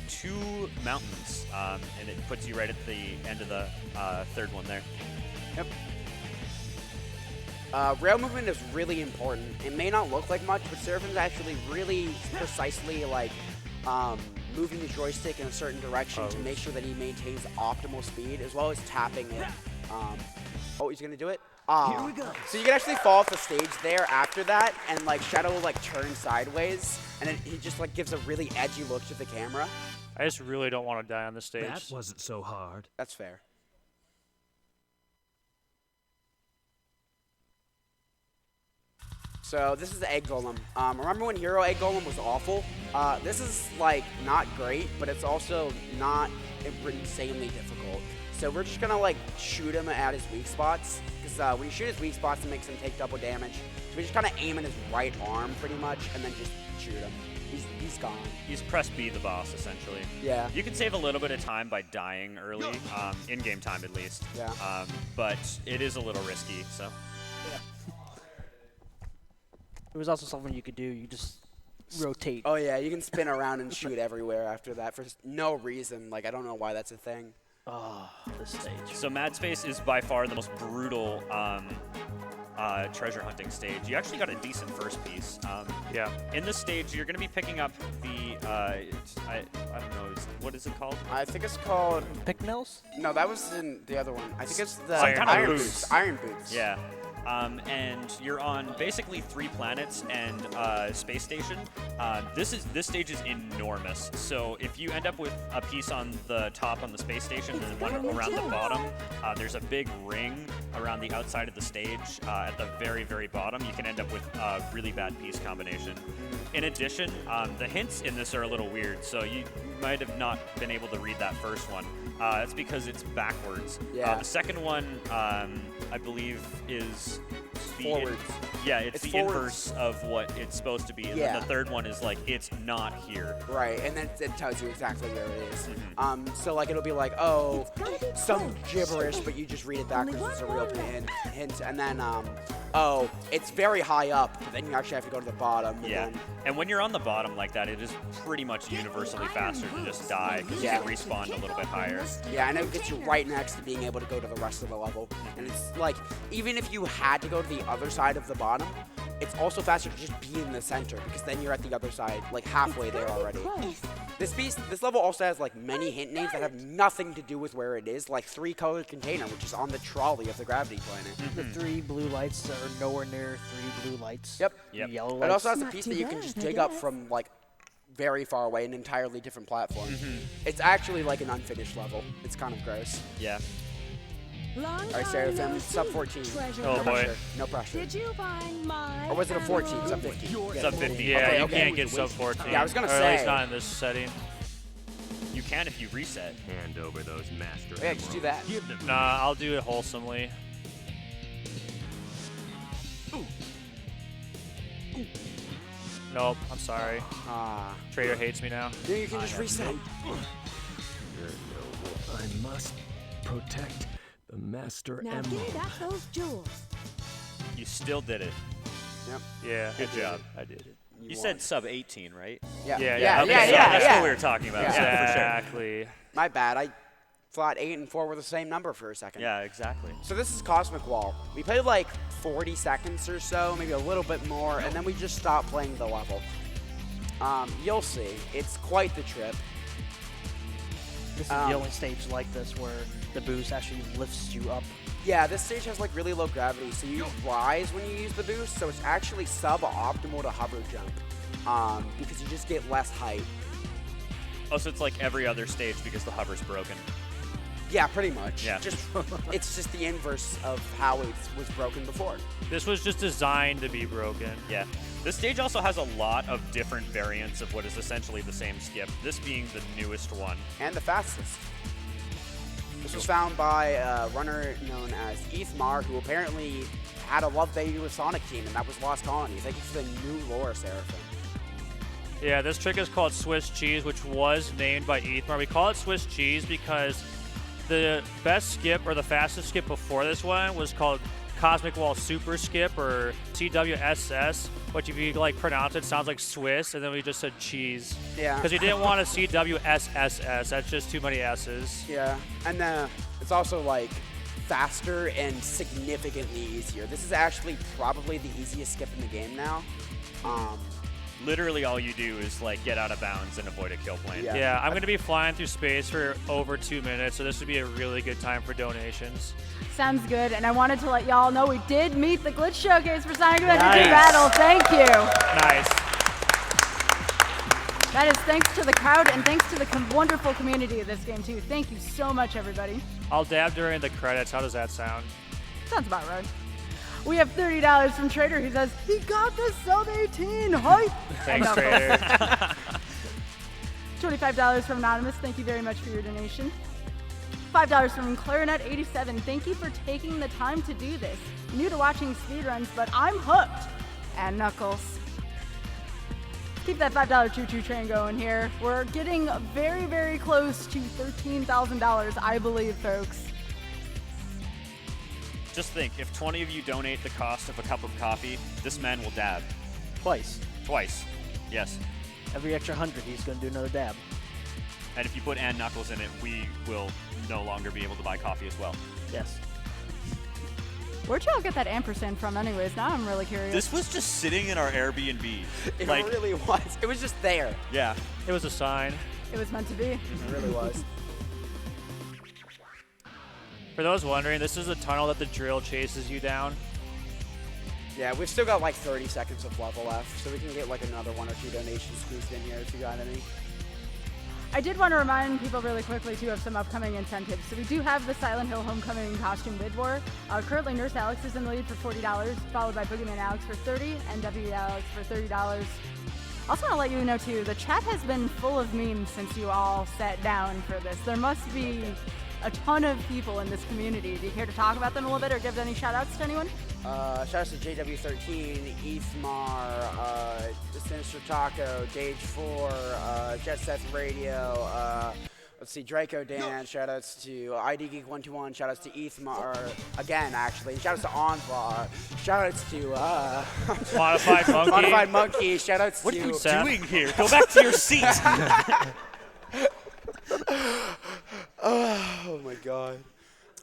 2 mountains, and it puts you right at the end of the third one there. Yep. Rail movement is really important. It may not look like much, but Seraphim's actually really precisely like moving the joystick in a certain direction to make sure that he maintains optimal speed, as well as tapping it. Oh, he's gonna do it? Here we go. So you can actually fall off the stage there after that, and like Shadow will like turn sideways, and then he just like gives a really edgy look to the camera. I just really don't want to die on this stage. That wasn't so hard. That's fair. So this is the Egg Golem. Remember when Hero Egg Golem was awful? This is like not great, but it's also not insanely difficult. So we're just gonna like shoot him at his weak spots, because when you shoot his weak spots, it makes him take double damage. So we just kind of aim at his right arm pretty much, and then just shoot him. He's gone. He's press B the boss, essentially. Yeah. You can save a little bit of time by dying early, in-game time at least. Yeah. But it is a little risky, so. It was also something you could do. You just rotate. Oh yeah, you can spin around and shoot everywhere after that for no reason. Like I don't know why that's a thing. Oh, this stage. So Mad Space is by far the most brutal treasure hunting stage. You actually got a decent first piece. Yeah. In this stage, you're going to be picking up the, I don't know, what is it called? I think it's called... Pick mills? No, that was in the other one. I think it's the Iron Boots. Iron Boots. Yeah. And you're on basically 3 planets and space station. This stage is enormous. So if you end up with a piece on the top on the space station and one around the bottom, there's a big ring around the outside of the stage at the very, very bottom. You can end up with a really bad piece combination. In addition, the hints in this are a little weird, so you might have not been able to read that first one. That's because it's backwards. Yeah. The second one, I believe, is forwards. Yeah, it's the forwards. inverse of what it's supposed to be. And then the third one is like, it's not here. Right, and then it tells you exactly where it is. So like it'll be like, oh, some gibberish, but you just read it backwards. It's a real hint. And then, oh, it's very high up, but then you actually have to go to the bottom. Yeah, and when you're on the bottom like that, it is pretty much universally faster to just die because you can respawn a little bit higher. Yeah, and it gets you right next to being able to go to the rest of the level. And it's like, even if you had to go to the other side of the bottom, it's also faster to just be in the center, because then you're at the other side, like halfway there already. This level also has like many hint names that have nothing to do with where it is, like 3-colored container, which is on the trolley of the gravity planet. The 3 blue lights are nowhere near 3 blue lights. Yep. Yellow lights. It also has a piece that you can just dig up from like very far away, an entirely different platform. It's actually like an unfinished level. It's kind of gross. Yeah. Alright, Seraphim, sub 14. Oh boy. No pressure. Did you find my Or was it a 14? Sub 15. Sub 50. Yeah, Okay, you okay. can't get sub 14. Yeah, I was gonna or at least say. not in this setting. You can if you reset. Hand over those master Yeah, just do that. Give them Nah, I'll do it wholesomely. Nope, I'm sorry. Trader hates me now. Then you can just reset. I must protect the master Now emerald. give me back those jewels. You still did it. Yep. Yeah, Good job. I did it. You said sub 18, right? Yeah. Yeah, Yeah. okay, Yeah. so Yeah. That's Yeah. what we were talking about. Yeah. Yeah, for sure. Exactly. My bad. I thought 8 and 4 were the same number for a second. Yeah, exactly. So this is Cosmic Wall. We played like 40 seconds or so, maybe a little bit more, and then we just stopped playing the level. You'll see. It's quite the trip. This is the only stage like this where the boost actually lifts you up. Yeah, this stage has like really low gravity, so you rise when you use the boost, so it's actually suboptimal to hover jump, because you just get less height. Oh, so it's like every other stage because the hover's broken. Yeah, pretty much. Yeah. It's just the inverse of how it was broken before. This was just designed to be broken. Yeah. This stage also has a lot of different variants of what is essentially the same skip, this being the newest one. And the fastest. This was found by a runner known as Ethmar, who apparently had a love baby with Sonic Team, and that was Lost Colony. Thank you for the new lore, Seraphim. Yeah, this trick is called Swiss cheese, which was named by Ethmar. We call it Swiss cheese because the best skip or the fastest skip before this one was called Cosmic Wall Super Skip or CWSS, which if you like pronounce it sounds like Swiss, and then we just said cheese. Yeah. Because you didn't want to CWSSS. That's just too many S's. Yeah, and it's also like faster and significantly easier. This is actually probably the easiest skip in the game now. Literally all you do is like get out of bounds and avoid a kill plane. Yeah, I'm going to be flying through space for over 2 minutes, so this would be a really good time for donations. Sounds good, and I wanted to let y'all know we did meet the Glitch Showcase for Sonic Adventure 2 Nice. Battle. Thank you. Nice. That is thanks to the crowd and thanks to the wonderful community of this game, too. Thank you so much, everybody. I'll dab during the credits. How does that sound? Sounds about right. We have $30 from Trader who says, he got the sub-18 hype. Thanks, Trader. $25 from Anonymous. Thank you very much for your donation. $5 from Clarinet87. Thank you for taking the time to do this. New to watching speedruns, but I'm hooked. And Knuckles. Keep that $5 choo-choo train going here. We're getting very, very close to $13,000, I believe, folks. Just think, if 20 of you donate the cost of a cup of coffee, this man will dab. Twice. Twice. Yes. Every extra 100, he's going to do another dab. And if you put and Knuckles in it, we will no longer be able to buy coffee as well. Yes. Where'd y'all get that ampersand from anyways? Now I'm really curious. This was just sitting in our Airbnb. It really was. It was just there. Yeah. It was a sign. It was meant to be. It really was. For those wondering, this is the tunnel that the drill chases you down. Yeah, we've still got like 30 seconds of level left, so we can get like another 1 or 2 donations squeezed in here if you got any. I did want to remind people really quickly, too, of some upcoming incentives. So we do have the Silent Hill Homecoming costume bid war. Currently, Nurse Alex is in the lead for $40, followed by Boogeyman Alex for $30, and W Alex for $30. Also want to let you know, too, the chat has been full of memes since you all sat down for this. There must be a ton of people in this community. Do you care to talk about them a little bit or give any shout-outs to anyone? Shoutouts to JW13, Ethmar, Sinister Taco, Dage4, Jet Set Radio, let's see, Draco Dan, shoutouts to ID Geek 121, shoutouts to Ethmar, again actually, shoutouts to Onvar, shoutouts to Modified Monkey. Modified Monkey, shoutouts What to are you doing here? Go back to your seat. Oh my god.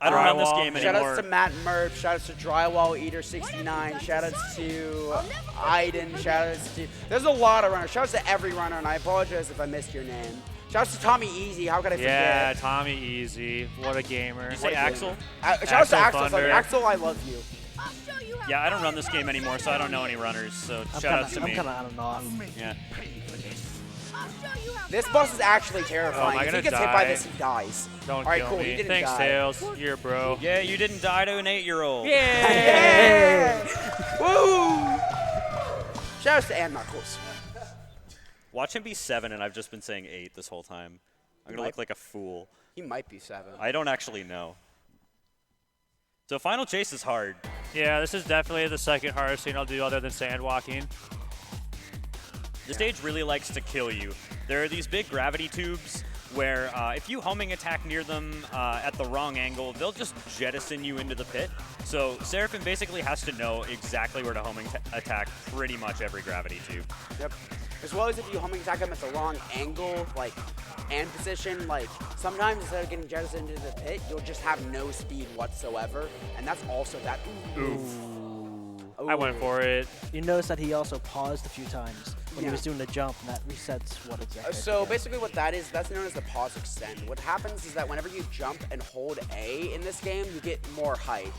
I don't run this game anymore. Shoutouts to Matt Murph, shoutouts to Drywall Eater 69, shoutouts to Aiden, shoutouts to, there's a lot of runners, shoutouts to every runner, and I apologize if I missed your name. Shoutouts to Tommy Easy, how could I forget? Yeah, Tommy Easy, what a gamer. You say Axel? Shoutouts to Axel, Thunder. Axel, I love you. Yeah, I don't run this game anymore, so I don't know any runners, so shoutouts to me. I'm kind of out of knots. Yeah. This boss is actually terrifying. am I If he gonna gets hit by die? this, he dies. Don't All right, kill cool, me. he didn't Thanks, die. Tails. You're a bro. Yeah, you didn't die to an 8-year-old. Yeah! Woo! Shoutouts to Ann Knuckles. Watch him be 7, and I've just been saying 8 this whole time. I'm going to look like a fool. He might be 7. I don't actually know. So Final Chase is hard. Yeah, this is definitely the second hardest thing I'll do other than sand walking. The stage really likes to kill you. There are these big gravity tubes where if you homing attack near them at the wrong angle, they'll just jettison you into the pit. So Seraphim basically has to know exactly where to homing attack pretty much every gravity tube. Yep. As well as if you homing attack him at the wrong angle, like, and position, like, sometimes instead of getting jettisoned into the pit, you'll just have no speed whatsoever, and that's also that. Oof. I went for it. You notice that he also paused a few times when he was doing the jump, and that resets what exactly. So basically what that is, that's known as the pause extend. What happens is that whenever you jump and hold A in this game, you get more height.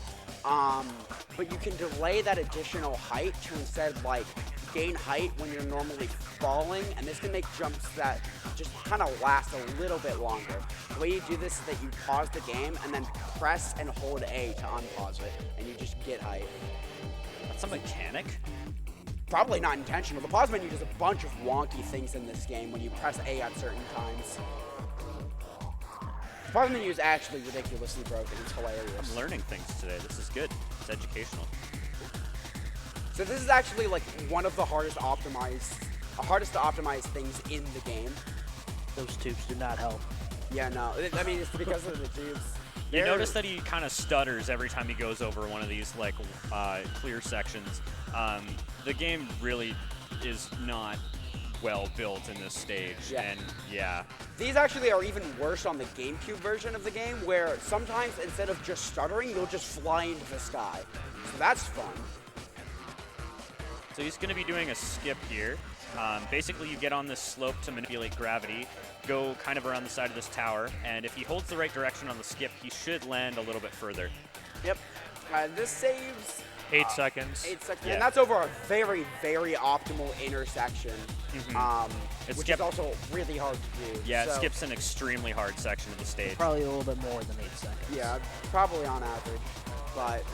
But you can delay that additional height to instead, like, gain height when you're normally falling, and this can make jumps that just kind of last a little bit longer. The way you do this is that you pause the game and then press and hold A to unpause it, and you just get height. That's a mechanic? Probably not intentional. The pause menu does a bunch of wonky things in this game when you press A at certain times. The pause menu is actually ridiculously broken. It's hilarious. I'm learning things today. This is good. It's educational. So this is actually like one of the hardest optimized hardest to optimize things in the game. Those tubes do not help. Yeah, no. I mean, it's because of the tubes. You notice that he kind of stutters every time he goes over one of these like clear sections. The game really is not well built in this stage, and yeah. These actually are even worse on the GameCube version of the game, where sometimes instead of just stuttering, you'll just fly into the sky. So that's fun. So he's going to be doing a skip here. Basically, you get on this slope to manipulate gravity, go kind of around the side of this tower, and if he holds the right direction on the skip, he should land a little bit further. Yep. This saves 8 seconds. 8 seconds, Yeah. and that's over a very, very optimal intersection, which is also really hard to do. Yeah, so, it skips an extremely hard section of the stage. Probably a little bit more than 8 seconds. Yeah, probably on average, but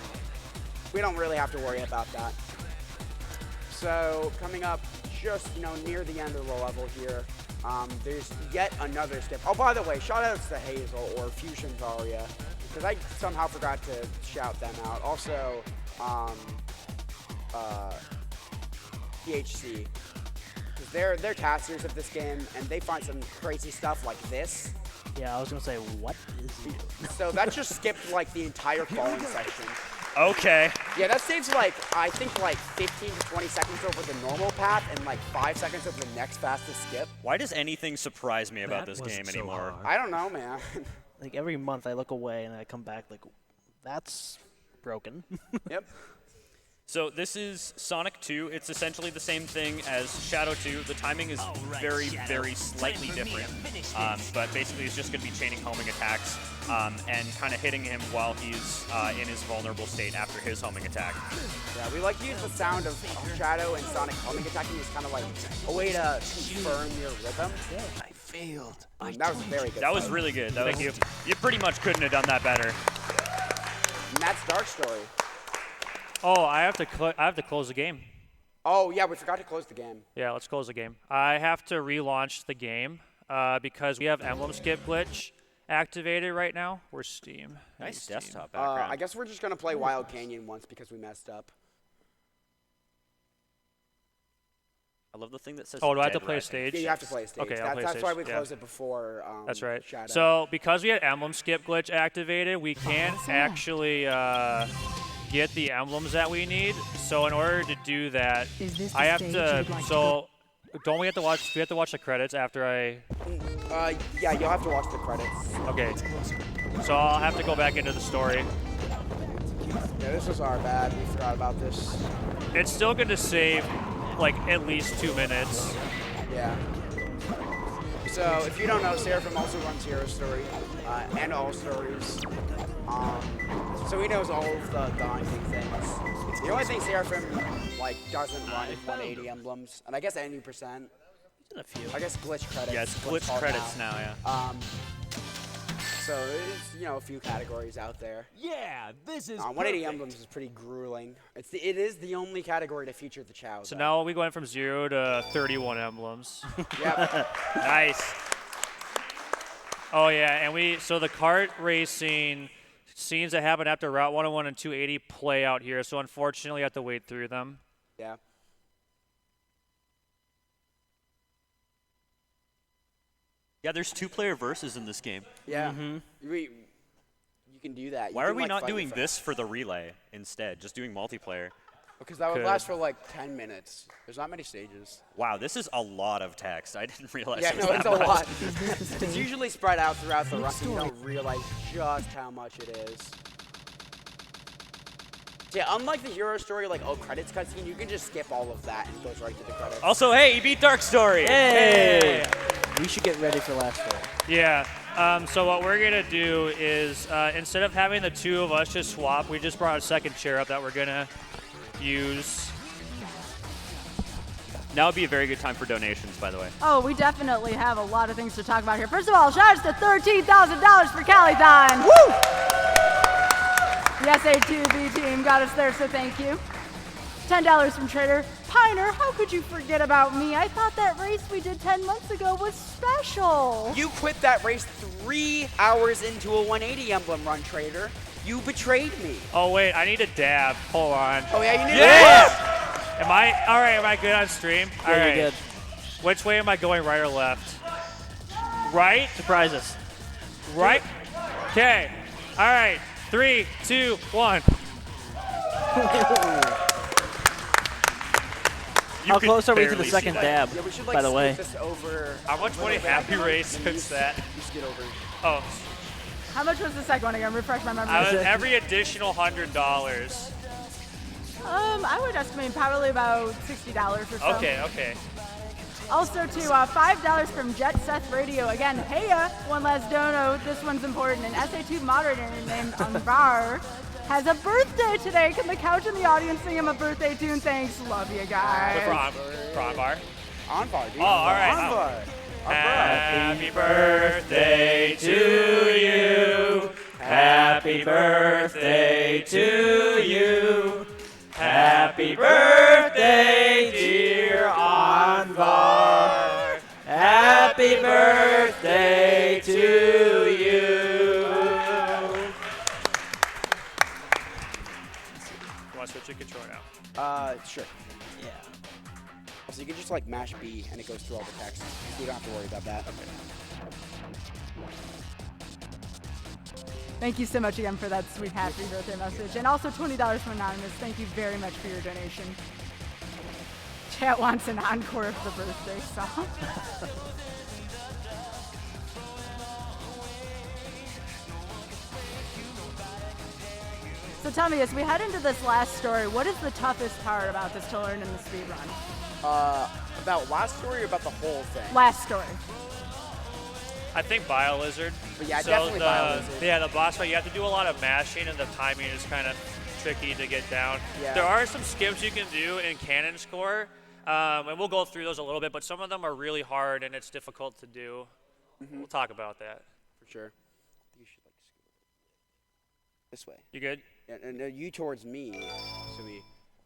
we don't really have to worry about that. So coming up just near the end of the level here, there's yet another skip. Oh, by the way, shout outs to Hazel or Fusion Varia, because I somehow forgot to shout them out. Also, PHC, because they're casters of this game, and they find some crazy stuff like this. Yeah, I was gonna say, what is he doing? So that just skipped like the entire falling section. Okay. Yeah, that saves I think 15 to 20 seconds over the normal path and 5 seconds over the next fastest skip. Why does anything surprise me about this game anymore? I don't know, man. Like every month I look away and I come back like, that's broken. Yep. So this is Sonic 2. It's essentially the same thing as Shadow 2. The timing is very, very slightly different. But basically it's just going to be chaining homing attacks and kind of hitting him while he's in his vulnerable state after his homing attack. Yeah, we like to use the sound of Shadow and Sonic homing attacking as kind of like a way to confirm your rhythm. Yeah. I failed. That was very good. That was really good. Thank you. You pretty much couldn't have done that better. And that's Dark Story. Oh, I have to close the game. Oh, yeah, we forgot to close the game. Yeah, let's close the game. I have to relaunch the game because we have emblem skip glitch activated right now. Where's Steam? Nice Steam. desktop background. I guess we're just going to play Wild Canyon once because we messed up. I love the thing that says. Oh, do I have to Dead play a Rising. stage? Yeah, you have to play a stage. Okay, I'll play a that's stage. why we Yeah. closed it before That's right. Shadow. So because we had emblem skip glitch activated, we can't actually get the emblems that we need. So in order to do that, Is this the I have stage to. you'd like to So don't we have to watch? We have to watch the credits after I. Yeah, you'll have to watch the credits. Okay. So I'll have to go back into the story. Yeah, this was our bad. We forgot about this. It's still going to save like at least 2 minutes. Yeah. So if you don't know, Seraphim also runs Hero Story and All Stories. So he knows all of the hunting things. The only thing Seraphim doesn't run is 180 emblems, and I guess any percent. A few. I guess glitch credits. Yeah, it's is what glitch called credits now, yeah. So there's a few categories out there. Yeah, this is 180 emblems is pretty grueling. It is the only category to feature the Chow. So now we going from 0 to 31 emblems. Yep. Nice. Oh yeah, and so the kart racing scenes that happen after Route 101 and 280 play out here. So unfortunately, you have to wait through them. Yeah. Yeah, there's 2-player versus in this game. Yeah. You can do that. Why are we not doing this for the relay instead? Just doing multiplayer. Because that would last for 10 minutes. There's not many stages. Wow, this is a lot of text. I didn't realize Yeah, it was no, that it's a much. lot. It's usually spread out throughout the run, so you don't realize just how much it is. Yeah, unlike the Hero Story, credits cutscene, you can just skip all of that and it goes right to the credits. Also, hey, you beat Dark Story. Hey! We should get ready for last story. Yeah. So what we're gonna do is instead of having the two of us just swap, we just brought a second chair up that we're gonna use. Now would be a very good time for donations, by the way. Oh, we definitely have a lot of things to talk about here. First of all, shout outs to $13,000 for Calithon. Woo! The SA2B team got us there, so thank you. $10 from Trader. Piner, how could you forget about me? I thought that race we did 10 months ago was special. You quit that race 3 hours into a 180 emblem run, Trader. You betrayed me. Oh wait, I need a dab. Hold on. Oh yeah, you need Yes! Am I all right? Am I good on stream? All Yeah, right. you're good. Which way am I going, right or left? Right? Surprise us. Right? Okay. All right. 3, 2, 1. How close are we to the second dab, Yeah, we should by the way? this over. How much money Happy Race puts that? Just get over. Oh, How much was the second one again? Refresh my memory. every additional $100. I would estimate probably about $60 or so. Okay. Also to $5 from Jet Seth Radio. Again, hey ya, one last dono. This one's important. An SA2 moderator named Anvar has a birthday today. Can the couch in the audience sing him a birthday tune? Thanks. Love you guys. From bar. Onvar, dude. Oh, all right. Onvar. Happy birthday to you. Happy birthday to you. Happy birthday, dear Anvar. Happy birthday to you. You want to switch your controller now? Sure. Yeah. So you can just like mash B and it goes through all the text. You don't have to worry about that. Thank you so much again for that sweet happy birthday message. And also $20 from Anonymous. Thank you very much for your donation. Chat wants an encore of the birthday song. So tell me, as we head into this last story, what is the toughest part about this to learn in the speedrun? About last story or about the whole thing? Last story. I think BioLizard. But yeah, definitely BioLizard. Yeah, the boss fight, you have to do a lot of mashing, and the timing is kind of tricky to get down. Yeah. There are some skips you can do in Cannon Score, and we'll go through those a little bit, but some of them are really hard, and it's difficult to do. We'll talk about that. For sure. You should like scoot this way. You good? Yeah, no, you towards me.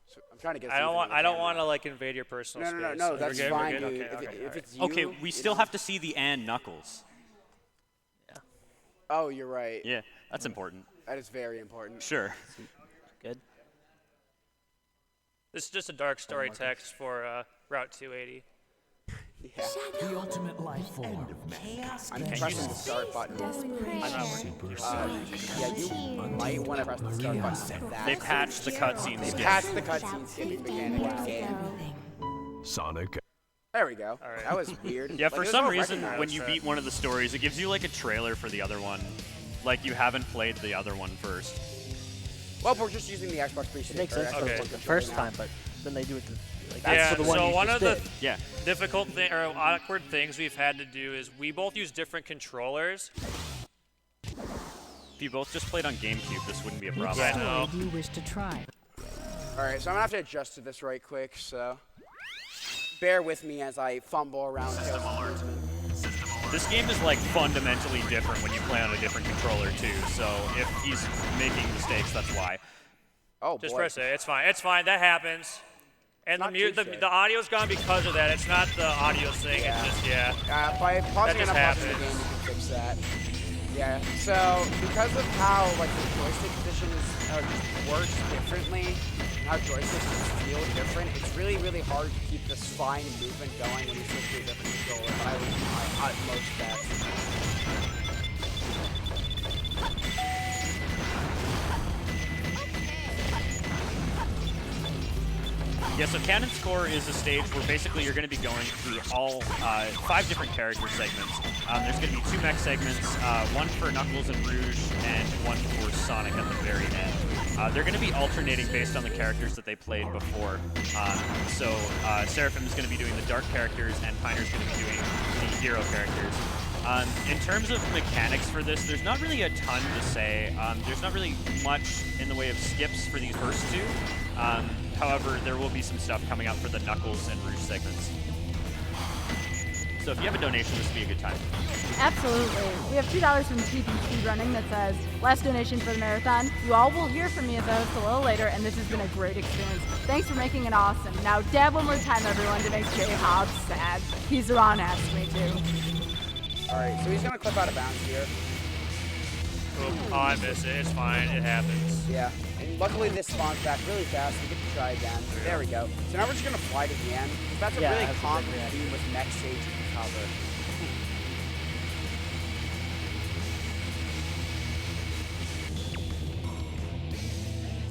So I'm trying to get. I don't want to like invade your personal space. No. We're That's good? fine, We're good? dude. Okay, If alright. it's you, Okay, we still have to see the and Knuckles. Oh, you're right. Yeah, that's important. That is very important. Sure. Good. This is just a dark story text for Route 280. Yeah. The ultimate life form. I'm pressing the start button. Yeah, you might want to press the start button like that. They patched the cutscene They skip. patched the cutscene skipping mechanic in the game. Sonic. There we go. Alright. That was weird. Yeah, Like, for it was some all reason, recognized. when you beat one of the stories, it gives you like a trailer for the other one. Like you haven't played the other one first. Well, we're just using the Xbox 360. It makes sense for Okay. the first time, but then they do it like Yeah, for the one so you one just of the did. Yeah. difficult or awkward things we've had to do is we both use different controllers. If you both just played on GameCube, this wouldn't be a problem. I know. Do you wish to try? All right, so I'm gonna have to adjust to this right quick. So bear with me as I fumble around. This game is like fundamentally different when you play on a different controller too. So if he's making mistakes, that's why. Oh Just boy. press it. It's fine. It's fine. That happens. And Not the audio's gone because of that. It's not the audio thing. Yeah. It's just, yeah. By pausing That and just unpausing the game, happens. you can fix that. Yeah. So because of how like the joystick position is works differently, and how joysticks just feel different, it's really hard to keep this fine movement going when you switch to a different controller. But I would do my utmost best. Yeah, so Cannon Score is a stage where basically you're going to be going through all 5 different character segments. There's going to be 2 mech segments, one for Knuckles and Rouge, and one for Sonic at the very end. They're going to be alternating based on the characters that they played before. So Seraphim is going to be doing the dark characters, and Piner's going to be doing the hero characters. In terms of mechanics for this, there's not really a ton to say. There's not really much in the way of skips for these first 2. However, there will be some stuff coming out for the Knuckles and Rouge segments. So if you have a donation, this would be a good time. Absolutely. We have $2 from TPC Running that says, last donation for the marathon. You all will hear from me as a host a little later, and this has been a great experience. Thanks for making it awesome. Now dab one more time, everyone, to make Jay Hobbs sad. He's asked me to. All right, so he's gonna clip out of bounds here. Oh, I missed it. It's fine. It happens. Yeah, and luckily this spawns back really fast. We get to try again. There we go. So now we're just gonna fly to the end. That's a really common theme with mech stage cover.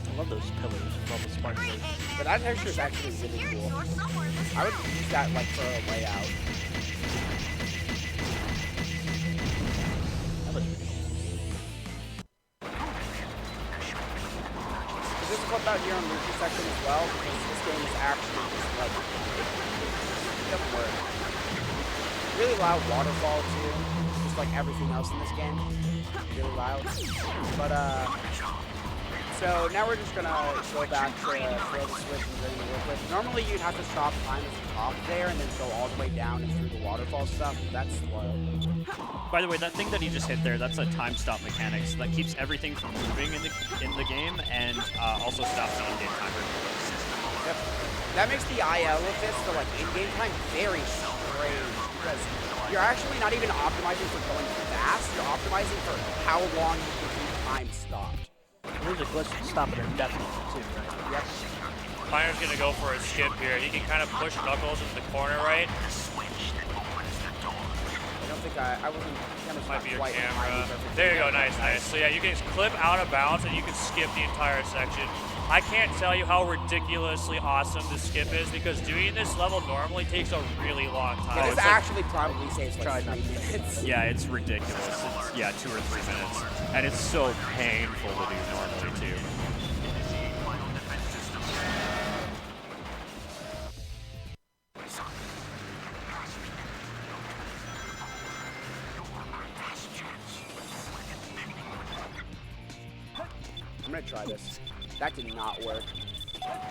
I love those pillars with all the sparklers. But that texture is actually really cool. I would use that like for a layout. That looks pretty So there's a clip out here on Lucy's section as well, because this game is actually just like, it doesn't work. Really loud waterfall too, just like everything else in this game. Really loud. But so now we're just gonna go back to throw the switch and bring the work with. Normally you'd have to stop time at the top there and then go all the way down and through the waterfall stuff, but that's slow. By the way, that thing that he just hit there, that's a time stop mechanic, so that keeps everything from moving in the game and also stops on-game timer. Yep. That makes the IL of this, the like in-game time, very strange because you're actually not even optimizing for going fast, you're optimizing for how long you can keep time stopped. There's a glitch to stop it indefinitely too, right? Yep. Piner's gonna go for a skip here. He can kind of push Knuckles into the corner, right? I don't think I wasn't kind of Might be your quite camera. behind you. There you go, nice, nice. So yeah, you can clip out of bounds and you can skip the entire section. I can't tell you how ridiculously awesome this skip is because doing this level normally takes a really long time. Yeah, this actually probably saves like 3 minutes. Yeah, it's ridiculous. It's, yeah, 2 or 3 minutes. And it's so painful to do normally, too. I'm gonna try this. That did not work.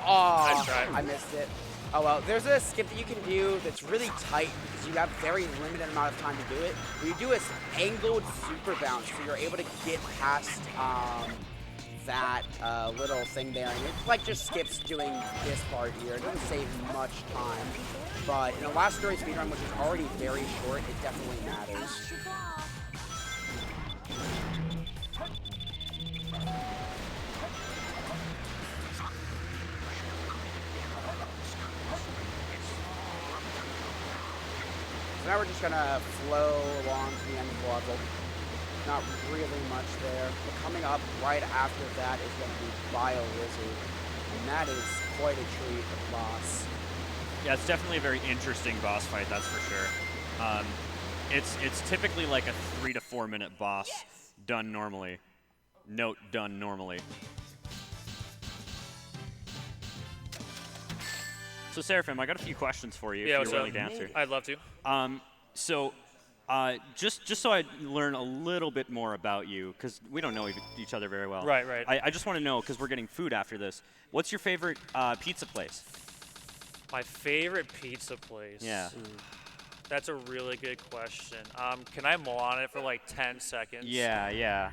Oh, Nice try. I missed it. Oh well, there's a skip that you can do that's really tight because you have very limited amount of time to do it. What you do is angled super bounce, so you're able to get past that little thing there, and it like just skips doing this part here. It doesn't save much time, but in a last story speedrun, which is already very short, it definitely matters. So now we're just gonna flow along to the end of the level. Not really much there. But coming up right after that is gonna be Bio Lizard. And that is quite a treat of boss. Yeah, it's definitely a very interesting boss fight, that's for sure. It's typically like a 3 to 4 minute boss done normally. Note, done normally. So Seraphim, I got a few questions for you if you're willing to answer. I'd love to. Just so I learn a little bit more about you, because we don't know each other very well. Right, right. I just want to know, because we're getting food after this, what's your favorite pizza place? My favorite pizza place? Yeah. That's a really good question. Can I mull on it for like 10 seconds? Yeah.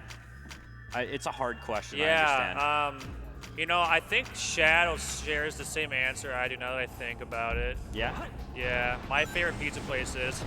It's a hard question, I Yeah, understand. you know, I think Shadow shares the same answer I do now that I think about it. Yeah? Yeah, my favorite pizza place is.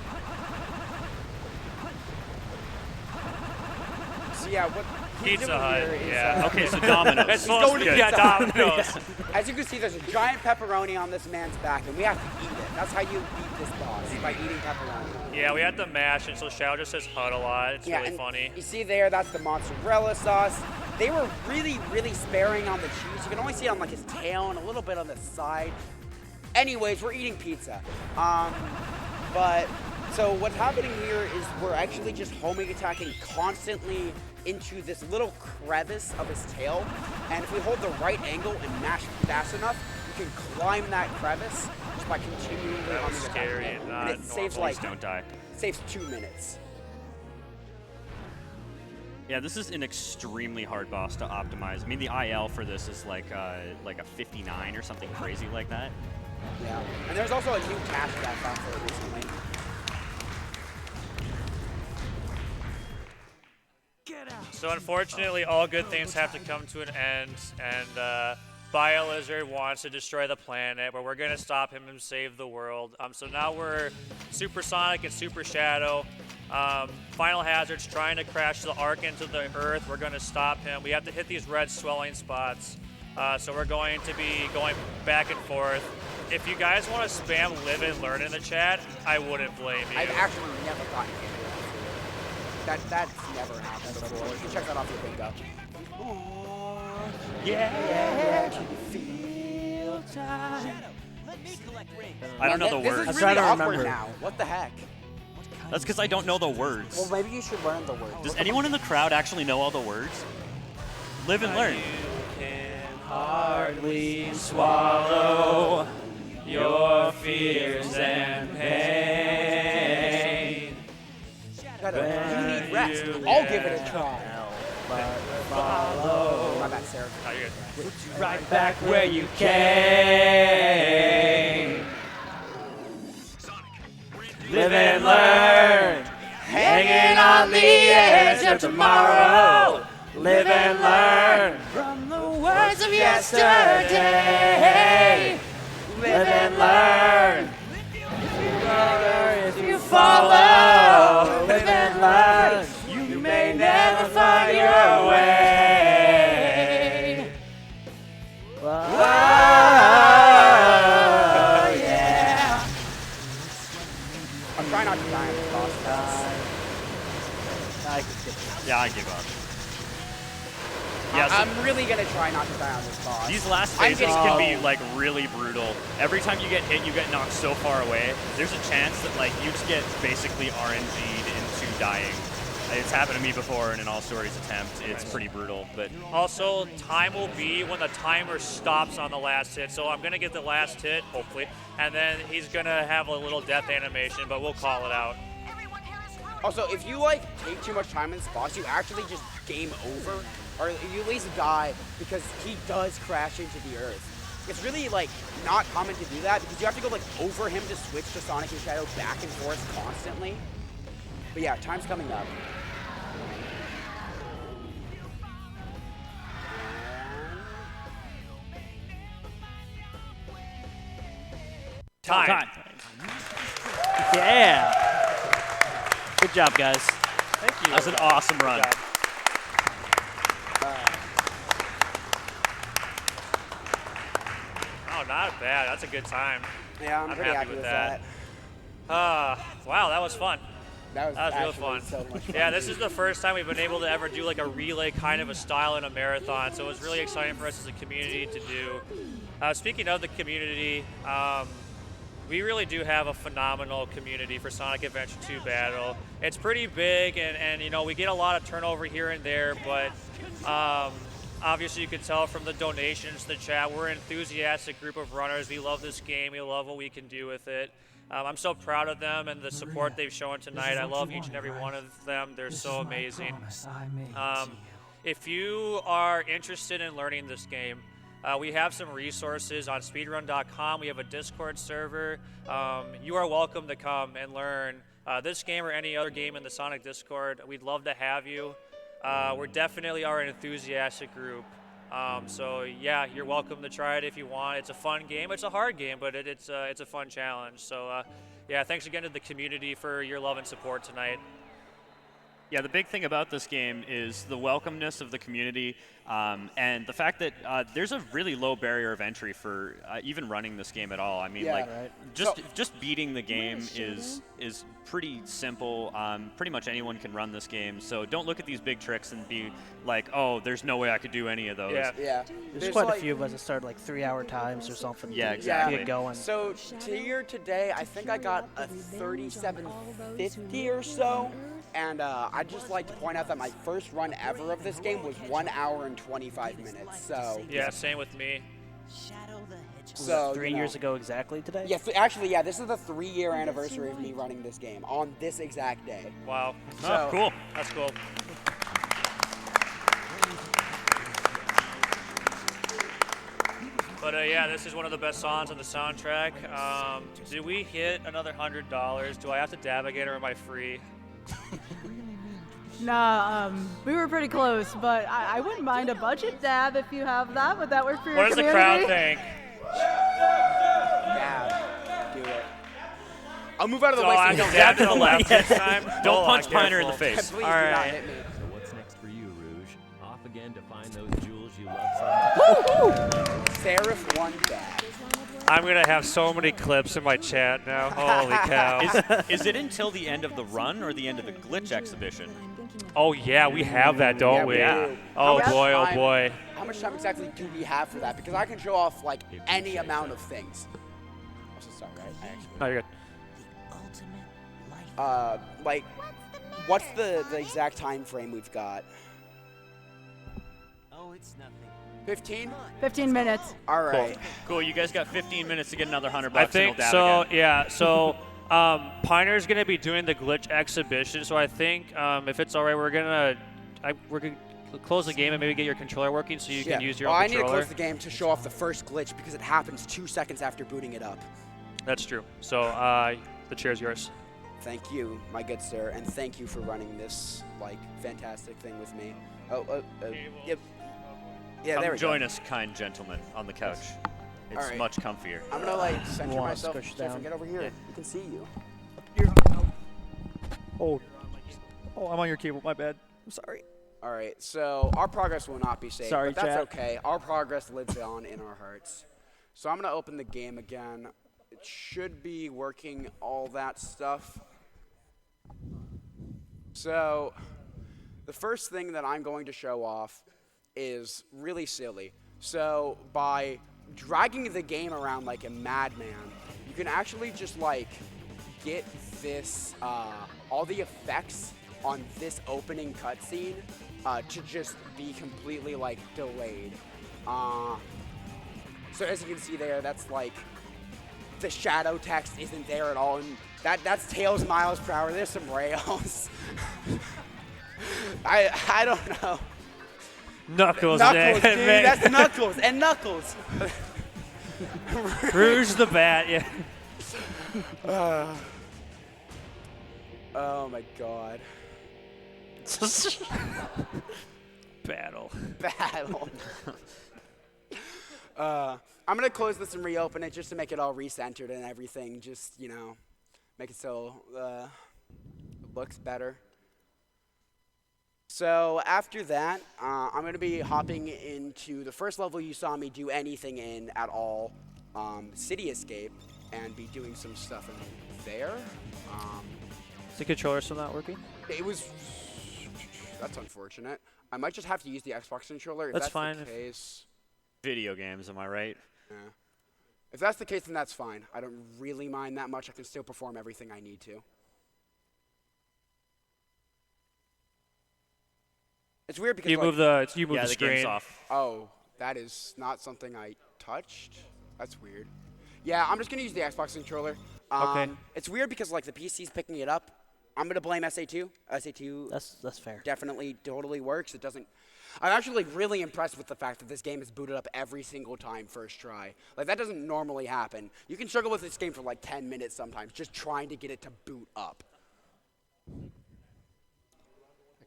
So yeah, what he's Pizza doing Hut, here is, yeah. Okay, so Domino's. It's He's supposed going to to be Pizza Hut. Domino's. As you can see, there's a giant pepperoni on this man's back, and we have to eat it. That's how you beat this boss, by eating pepperoni. Yeah, we had to mash it, so Shadow just says Hut a lot. It's really and funny. You see there, that's the mozzarella sauce. They were really, really sparing on the cheese. You can only see it on like his tail and a little bit on the side. Anyways, we're eating pizza. But so what's happening here is we're actually just homing attacking constantly into this little crevice of his tail. And if we hold the right angle and mash fast enough, you can climb that crevice just by continually That was homing scary attacking and it. not And it saves normal. like Please don't die. saves 2 minutes. Yeah, this is an extremely hard boss to optimize. I mean, the IL for this is like a 59 or something crazy like that. Yeah. And there's also a new task that I found for it recently. So unfortunately, all good things have to come to an end, and BioLizard wants to destroy the planet, but we're going to stop him and save the world. So now we're Super Sonic and Super Shadow. Final Hazard's trying to crash the arc into the earth. We're going to stop him. We have to hit these red swelling spots. So we're going to be going back and forth. If you guys want to spam live and learn in the chat, I wouldn't blame you. I've actually never gotten into that. That's never happened before. You can check that off your bingo. I don't know the This words. is I'm really trying to awkward remember. now. What the heck? That's because I don't know the words. Well, maybe you should learn the words. Does anyone in the crowd actually know all the words? Live and learn. Hardly swallow your fears and pain. You need rest. I'll give it a try. My bad, Sarah. Oh, you're good. Right back where you came. Live and learn. Hanging on the edge of tomorrow. Live and learn from the words of yesterday. Live and learn. If you follow, live and learn. You may never find your way. Whoa, yeah. I'm trying not to die in this boss. Yeah, I give up. Yeah, so I'm really gonna try not to die on this boss. these last I'm phases getting- can be like really brutal. Every time you get hit, you get knocked so far away. There's a chance that like you just get basically RNG'd into dying. It's happened to me before in an all stories attempt. It's pretty brutal, but Also, time will be when the timer stops on the last hit. So I'm going to get the last hit, hopefully, and then he's going to have a little death animation, but we'll call it out. Also, if you like take too much time in this boss, you actually just game over, or you at least die because he does crash into the earth. It's really like not common to do that because you have to go like over him to switch to Sonic and Shadow back and forth constantly. But yeah, time's coming up. Time. Yeah. Good job, guys. Thank you. that's an awesome run. Oh, not bad. That's a good time. Yeah, I'm pretty happy happy with with that. that. Wow, that was fun. That was That was real actually fun. so much fun. Yeah, this is the first time we've been able to ever do like a relay kind of a style in a marathon, so it was really exciting for us as a community to do. Speaking of the community, we really do have a phenomenal community for Sonic Adventure 2 Battle. It's pretty big, and you know, we get a lot of turnover here and there, but obviously you can tell from the donations, the chat, we're an enthusiastic group of runners. We love this game. We love what we can do with it. I'm so proud of them and the support they've shown tonight. I love each and every one of them. They're so amazing. If you are interested in learning this game, we have some resources on speedrun.com. We have a Discord server. You are welcome to come and learn this game or any other game in the Sonic Discord. We'd love to have you. We definitely are an enthusiastic group. So yeah, you're welcome to try it if you want. It's a fun game. It's a hard game, but it's a fun challenge. So yeah, thanks again to the community for your love and support tonight. Yeah, the big thing about this game is the welcomeness of the community and the fact that there's a really low barrier of entry for even running this game at all. I mean, Yeah, like right. just beating the game is pretty simple. Pretty much anyone can run this game. So don't look at these big tricks and be like, oh, there's no way I could do any of those. Yeah. Yeah. There's quite a few of us that started like 3-hour times or something. Yeah, to exactly. Get going. So here today, I think I got a 3750 or so. And I'd just like to point out that my first run ever of this game was 1 hour and 25 minutes. So Yeah, same with me. so 3 years ago exactly today? Yeah, actually, yeah, this is the 3-year anniversary of me running this game on this exact day. Wow. Oh, cool. That's cool. But yeah, this is one of the best songs on the soundtrack. Did we hit another $100? Do I have to dab again or am I free? Nah, we were pretty close, but I wouldn't mind a budget dab if you have that. Would that work for your What does the community? crowd think? Yeah, do it. I'll move out of the way. Oh, so I you go don't down get to the left this time. Don't Oh, punch Piner in the careful. face. Please do All not right. hit me. So what's next for you, Rouge? Off again to find those jewels you love so much? Seraph1313. I'm going to have so many clips in my chat now. Holy cow. Is it until the end of the run or the end of the glitch exhibition? Oh, yeah, we have that, don't Yeah, we? we do. Oh, How much boy, oh, time- boy. How much time exactly do we have for that? Because I can show off like any amount of things. I'm so sorry, right? I actually. No, you're good. Like, what's the exact time frame we've got? Oh, it's nothing. 15? 15 minutes. All right. Cool. You guys got 15 minutes to get another $100 I in think data so, again. yeah. So Piner's going to be doing the glitch exhibition. So I think if it's all right, we're going to close the game and maybe get your controller working so you can use your own I need to controller. close the game to show off the first glitch because it happens 2 seconds after booting it up. That's true. So the chair's yours. Thank you, my good sir, and thank you for running this like fantastic thing with me. Yep. Yeah, there Come we join go. us, kind gentlemen, on the couch. It's All right. much comfier. I'm gonna like center Wanna myself. squish So if I down? get over here, you can see you. Oh, I'm on your cable. My bad. I'm sorry. All right, so our progress will not be saved, Sorry, but that's chat. okay. Our progress lives on in our hearts. So I'm gonna open the game again. It should be working, all that stuff. So the first thing that I'm going to show off is really silly. So by dragging the game around like a madman, you can actually just like get this, all the effects on this opening cutscene to just be completely like delayed. So as you can see there, that's like the shadow text isn't there at all, and that's Tails miles per hour. There's some rails. I don't know. Knuckles, Knuckles, dude. man. That's Knuckles and Knuckles. Rouge the Bat, yeah. Oh my God. Battle. Battle. I'm gonna close this and reopen it just to make it all recentered and everything. Just, you know, make it so it looks better. So after that, I'm gonna be hopping into the first level you saw me do anything in at all, City Escape, and be doing some stuff in there. Is the controller still not working? It was. That's unfortunate. I might just have to use the Xbox controller. If That's that's fine. the case. Video games, am I right? Yeah. If that's the case, then that's fine. I don't really mind that much. I can still perform everything I need to. It's weird because You like, move the Yeah, the screen. game's off. oh, that is not something I touched. That's weird. Yeah, I'm just gonna use the Xbox controller. Okay. It's weird because like the PC's picking it up. I'm gonna blame SA2. SA2 That's fair. definitely totally works. It doesn't. I'm actually really impressed with the fact that this game is booted up every single time first try. Like that doesn't normally happen. You can struggle with this game for like 10 minutes sometimes, just trying to get it to boot up.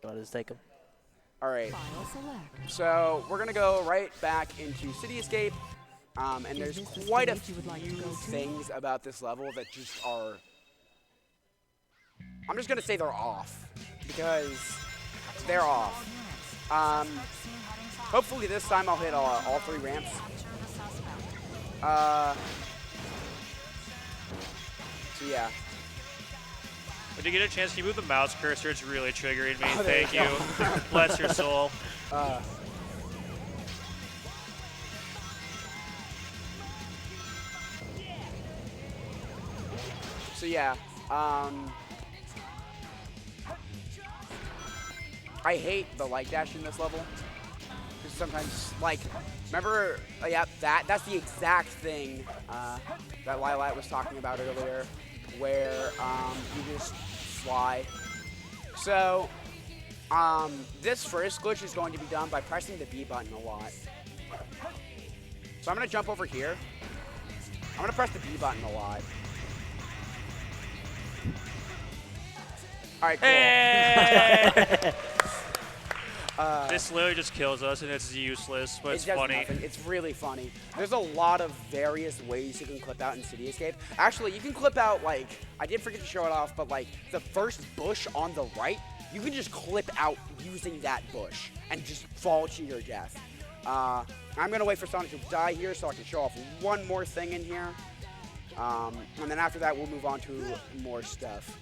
Let us take him. All right. File select. So we're gonna go right back into City Escape, and there's Is this the quite a stage you would like to few go to? things about this level that just are. I'm just gonna say they're off because they're off. Hopefully this time I'll hit all 3 ramps. So yeah. When you get a chance, can you move the mouse cursor? It's really triggering me. Oh, there Thank we you. go. Bless your soul. So yeah. I hate the light dash in this level. Because sometimes, like, remember, yeah, that's the exact thing that Lilat was talking about earlier, where you just fly. So, this first glitch is going to be done by pressing the B button a lot. So I'm going to jump over here. I'm going to press the B button a lot. All right, cool. Hey! This literally just kills us, and it's useless, but it's does funny. nothing. It's really funny. There's a lot of various ways you can clip out in City Escape. Actually, you can clip out, like, I did forget to show it off, but, like, the first bush on the right, you can just clip out using that bush and just fall to your death. I'm going to wait for Sonic to die here so I can show off one more thing in here. And then after that, we'll move on to more stuff.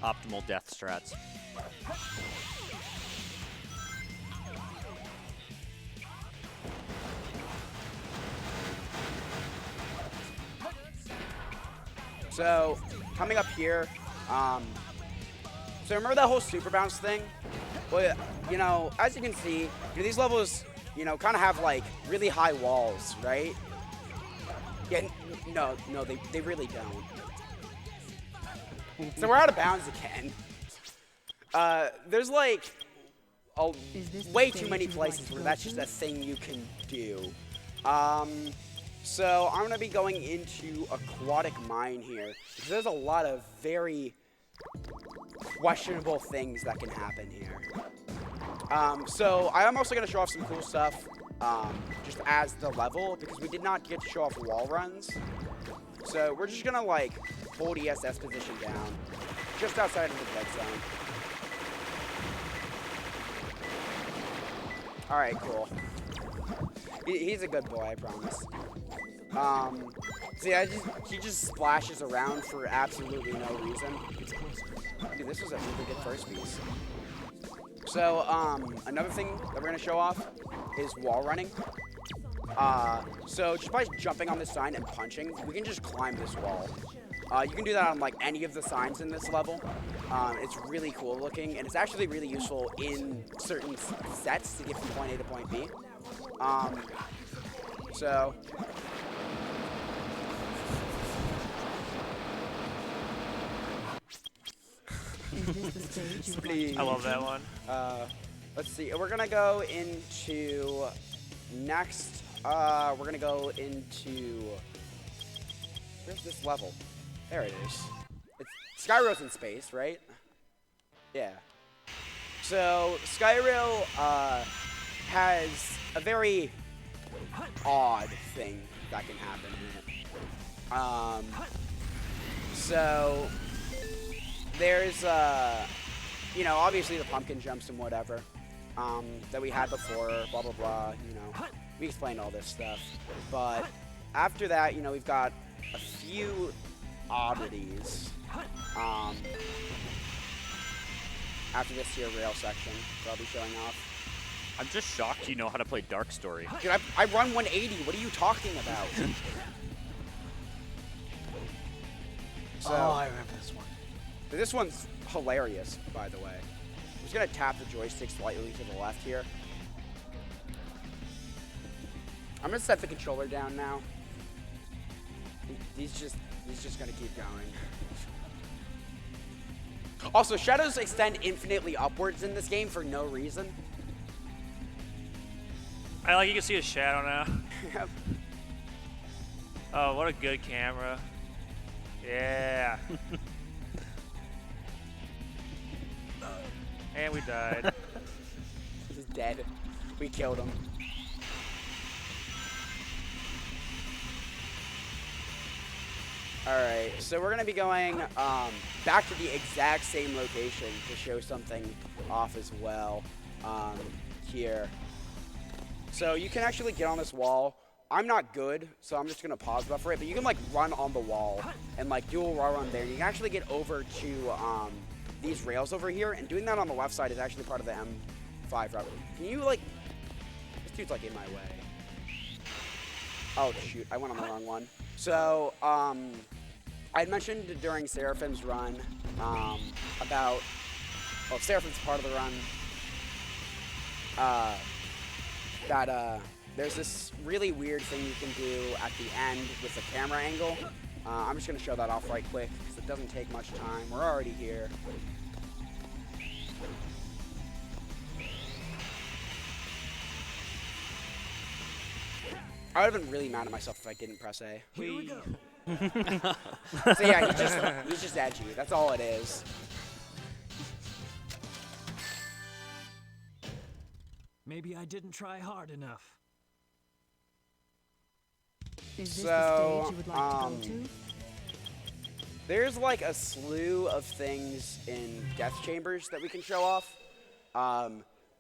Optimal death strats. So, coming up here, so remember that whole super bounce thing? Well, you know, as you can see, these levels, you know, kind of have like really high walls, right? Yeah, no, they really don't. So we're out of bounds again. There's like way too many places where that's just a thing you can do. So I'm going to be going into Aquatic Mine here, because there's a lot of very questionable things that can happen here. So I am also going to show off some cool stuff just as the level, because we did not get to show off wall runs. So we're just going to like hold ESS position down, just outside of the dead zone. Alright, cool. He's a good boy, I promise. So yeah, he just splashes around for absolutely no reason. Dude, this was a really good first piece. So, another thing that we're gonna show off is wall running. So just by jumping on this sign and punching, we can just climb this wall. You can do that on like any of the signs in this level. It's really cool looking, and it's actually really useful in certain sets to get from point A to point B. So I love that one. Let's see. We're gonna go into next. We're gonna go into. Where's this level? There it is. It's Skyrail's in space, right? Yeah. So Skyrail has a very odd thing that can happen in it. So there's you know, obviously the pumpkin jumps and whatever that we had before, blah blah blah, you know, we explained all this stuff, but after that, you know, we've got a few oddities after this here rail section that I'll be showing off. I'm just shocked you know how to play Dark Story. Dude, I run 180. What are you talking about? So, oh, I remember this one. This one's hilarious, by the way. I'm just gonna tap the joystick slightly to the left here. I'm gonna set the controller down now. He's just gonna keep going. Also, shadows extend infinitely upwards in this game for no reason. I like you can see a shadow now. Yep. Oh, what a good camera. Yeah. And we died. He's dead. We killed him. Alright, so we're going to be going back to the exact same location to show something off as well here. So you can actually get on this wall. I'm not good, so I'm just going to pause buffer it, but you can like run on the wall and like do a wall run there. You can actually get over to these rails over here, and doing that on the left side is actually part of the M5 route. Can you like, this dude's like in my way. Oh shoot, I went on the wrong one. So, I had mentioned during Seraphim's run about, well, Seraphim's part of the run, that there's this really weird thing you can do at the end with the camera angle. I'm just going to show that off right quick because it doesn't take much time. We're already here. I would have been really mad at myself if I didn't press A. Here we go. So yeah, he's just edgy. That's all it is. Maybe I didn't try hard enough. Is this the stage you would like to go to? There's like a slew of things in death chambers that we can show off.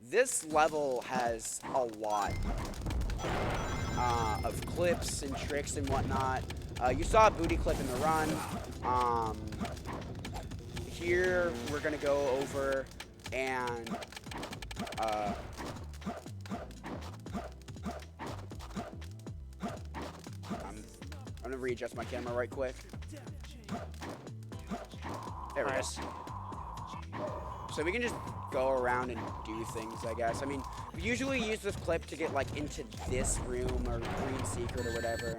This level has a lot of clips and tricks and whatnot. You saw a booty clip in the run. Here we're gonna go over and I'm gonna readjust my camera right quick. There we go. So we can just go around and do things, I guess. I mean, we usually use this clip to get like into this room or green secret or whatever.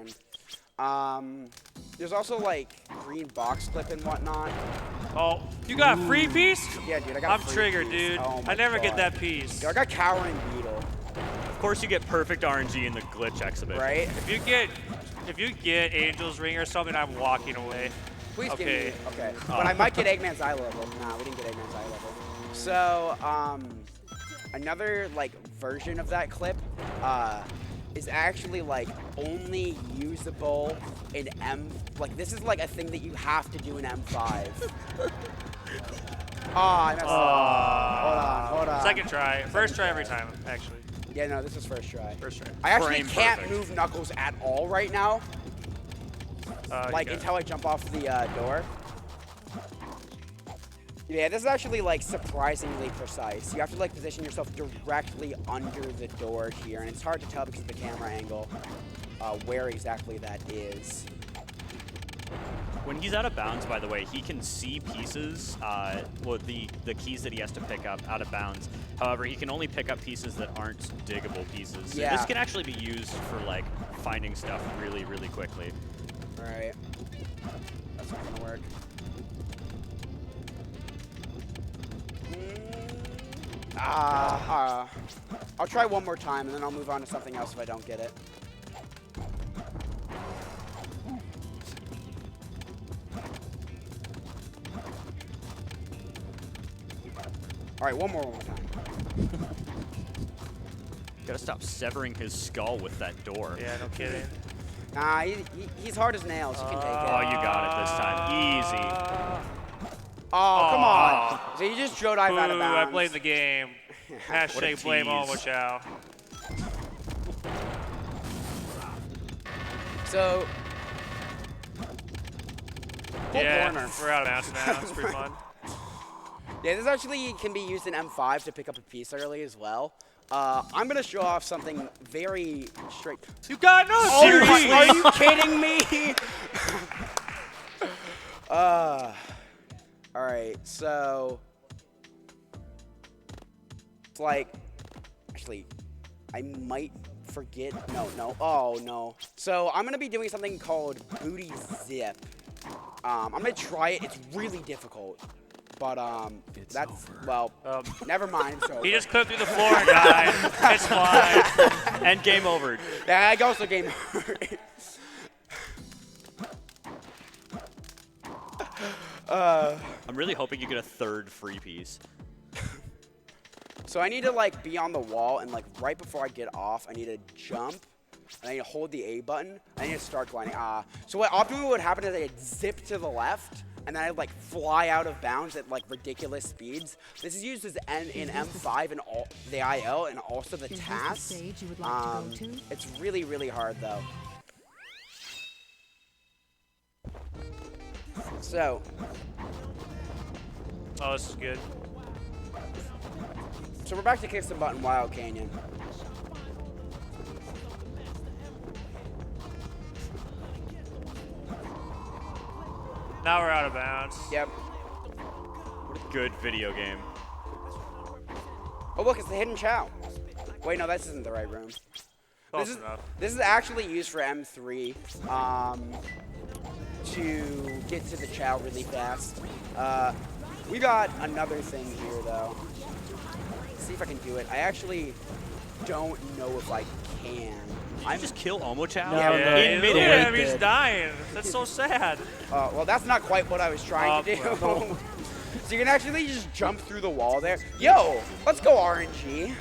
And there's also like green box clip and whatnot. Oh, you got a free piece? Yeah, dude, I got a I'm free triggered, piece. dude. Oh my I never get God. that piece. Dude, I got Cowering Beetle. Of course, you get perfect RNG in the glitch exhibition. Right? If you get Angel's Ring or something, I'm walking away. Please Okay. give me. Okay. But I might get Eggman's eye level. Nah, we didn't get Eggman's eye level. So, another like version of that clip is actually like only usable in like this is like a thing that you have to do in M5. Oh, I messed up. Hold on. Second try. First try every time, actually. Yeah, no, this is first try. First try. I actually Frame can't perfect. move Knuckles at all right now. Like Okay. until I jump off the door. Yeah, this is actually like surprisingly precise. You have to like position yourself directly under the door here, and it's hard to tell because of the camera angle where exactly that is. When he's out of bounds, by the way, he can see pieces, well, the keys that he has to pick up out of bounds. However, he can only pick up pieces that aren't diggable pieces. So Yeah. this can actually be used for like finding stuff really, really quickly. All right, that's not gonna work. I'll try one more time, and then I'll move on to something else if I don't get it. All right, one more time. Gotta stop severing his skull with that door. Yeah, no kidding. Nah, he's hard as nails. You can take it. Oh, you got it this time. Easy. Oh, come on. So you just drove dive out of Ooh, bounds. I played the game. Hashtag blame tease. Omo Chow. So, full Yeah, corner. we're out of bounds now. It's pretty fun. Yeah, this actually can be used in M5 to pick up a piece early as well. I'm gonna show off something very straight. You got no Seriously? Are you kidding me? All right, so it's like, actually, I might forget. No. Oh no. So I'm gonna be doing something called Booty Zip. I'm gonna try it. It's really difficult. But, that's, well, never mind, it's over. He just clipped through the floor and died. It's fine. And game over. Yeah, I also game over. I'm really hoping you get a third free piece. So I need to, like, be on the wall, and, like, right before I get off, I need to jump. And I need to hold the A button. I need to start gliding. So what optimally would happen is I'd zip to the left, and then I'd like fly out of bounds at like ridiculous speeds. This is used as in M5 and all the IO and also the TAS. It's really, really hard though. So. Oh, this is good. So we're back to Kick Some Butt in Wild Canyon. Now we're out of bounds. Yep. What a good video game. Oh look, it's the Hidden Chow. Wait, no, this isn't the right room. Close enough. This is actually used for M3 to get to the Chow really fast. We got another thing here though. Let's see if I can do it. I actually don't know if I can. I just kill Omochow? In midair. Look at him, he's dying. That's so sad. Well, that's not quite what I was trying to do. Well. So you can actually just jump through the wall there. Yo, let's go RNG.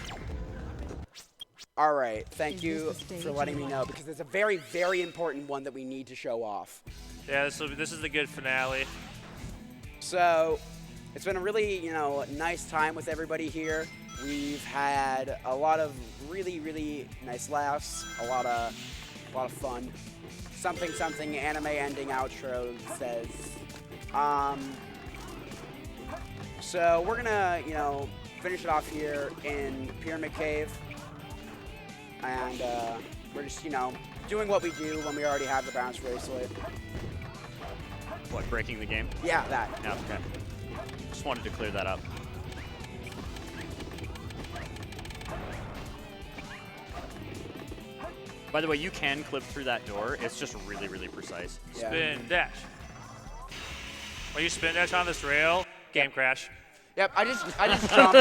All right, thank you for letting me know, because there's a very, very important one that we need to show off. Yeah, this is the good finale. So, it's been a really, nice time with everybody here. We've had a lot of really, really nice laughs, a lot of fun. Something anime ending outro says. So we're gonna, finish it off here in Pyramid Cave, and we're just, doing what we do when we already have the bounce bracelet. What, breaking the game? Yeah, that. Yeah, okay. Just wanted to clear that up. By the way, you can clip through that door. It's just really, really precise. Yeah. Spin dash. When you spin dash on this rail, game crash. Yep, I just jumped.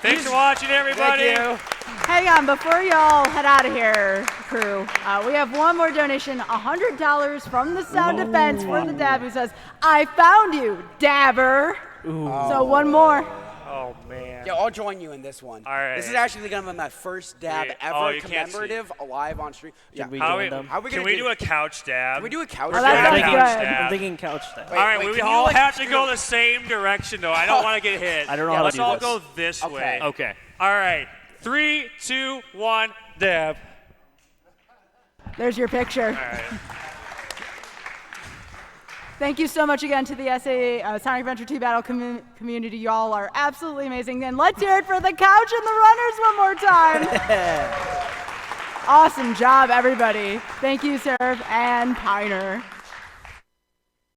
Thanks for watching, everybody. Thank you. Hang on, before y'all head out of here, crew, we have one more donation, $100 from the Sound Defense for the Dab, who says, I found you, Dabber. So one more. Oh, man. Yeah, I'll join you in this one. All right. This is actually going to be my first dab Wait, ever you can't see. commemorative alive on stream. Yeah. we How join we, them? How are we can gonna we do- do a couch dab? Can we do a couch Oh, dab? that sounds couch good. dab. I'm thinking couch dab. All right, Wait, we can you, all like, have to do- go the same direction, though. I don't want to get hit. I don't know how to Let's do all this. go this Okay. way. Okay. All right. 3, 2, 1, dab. There's your picture. All right. Thank you so much again to the SAA Sonic Adventure 2 Battle community. Y'all are absolutely amazing. And let's hear it for the couch and the runners one more time. Awesome job, everybody. Thank you, Seraph and Piner.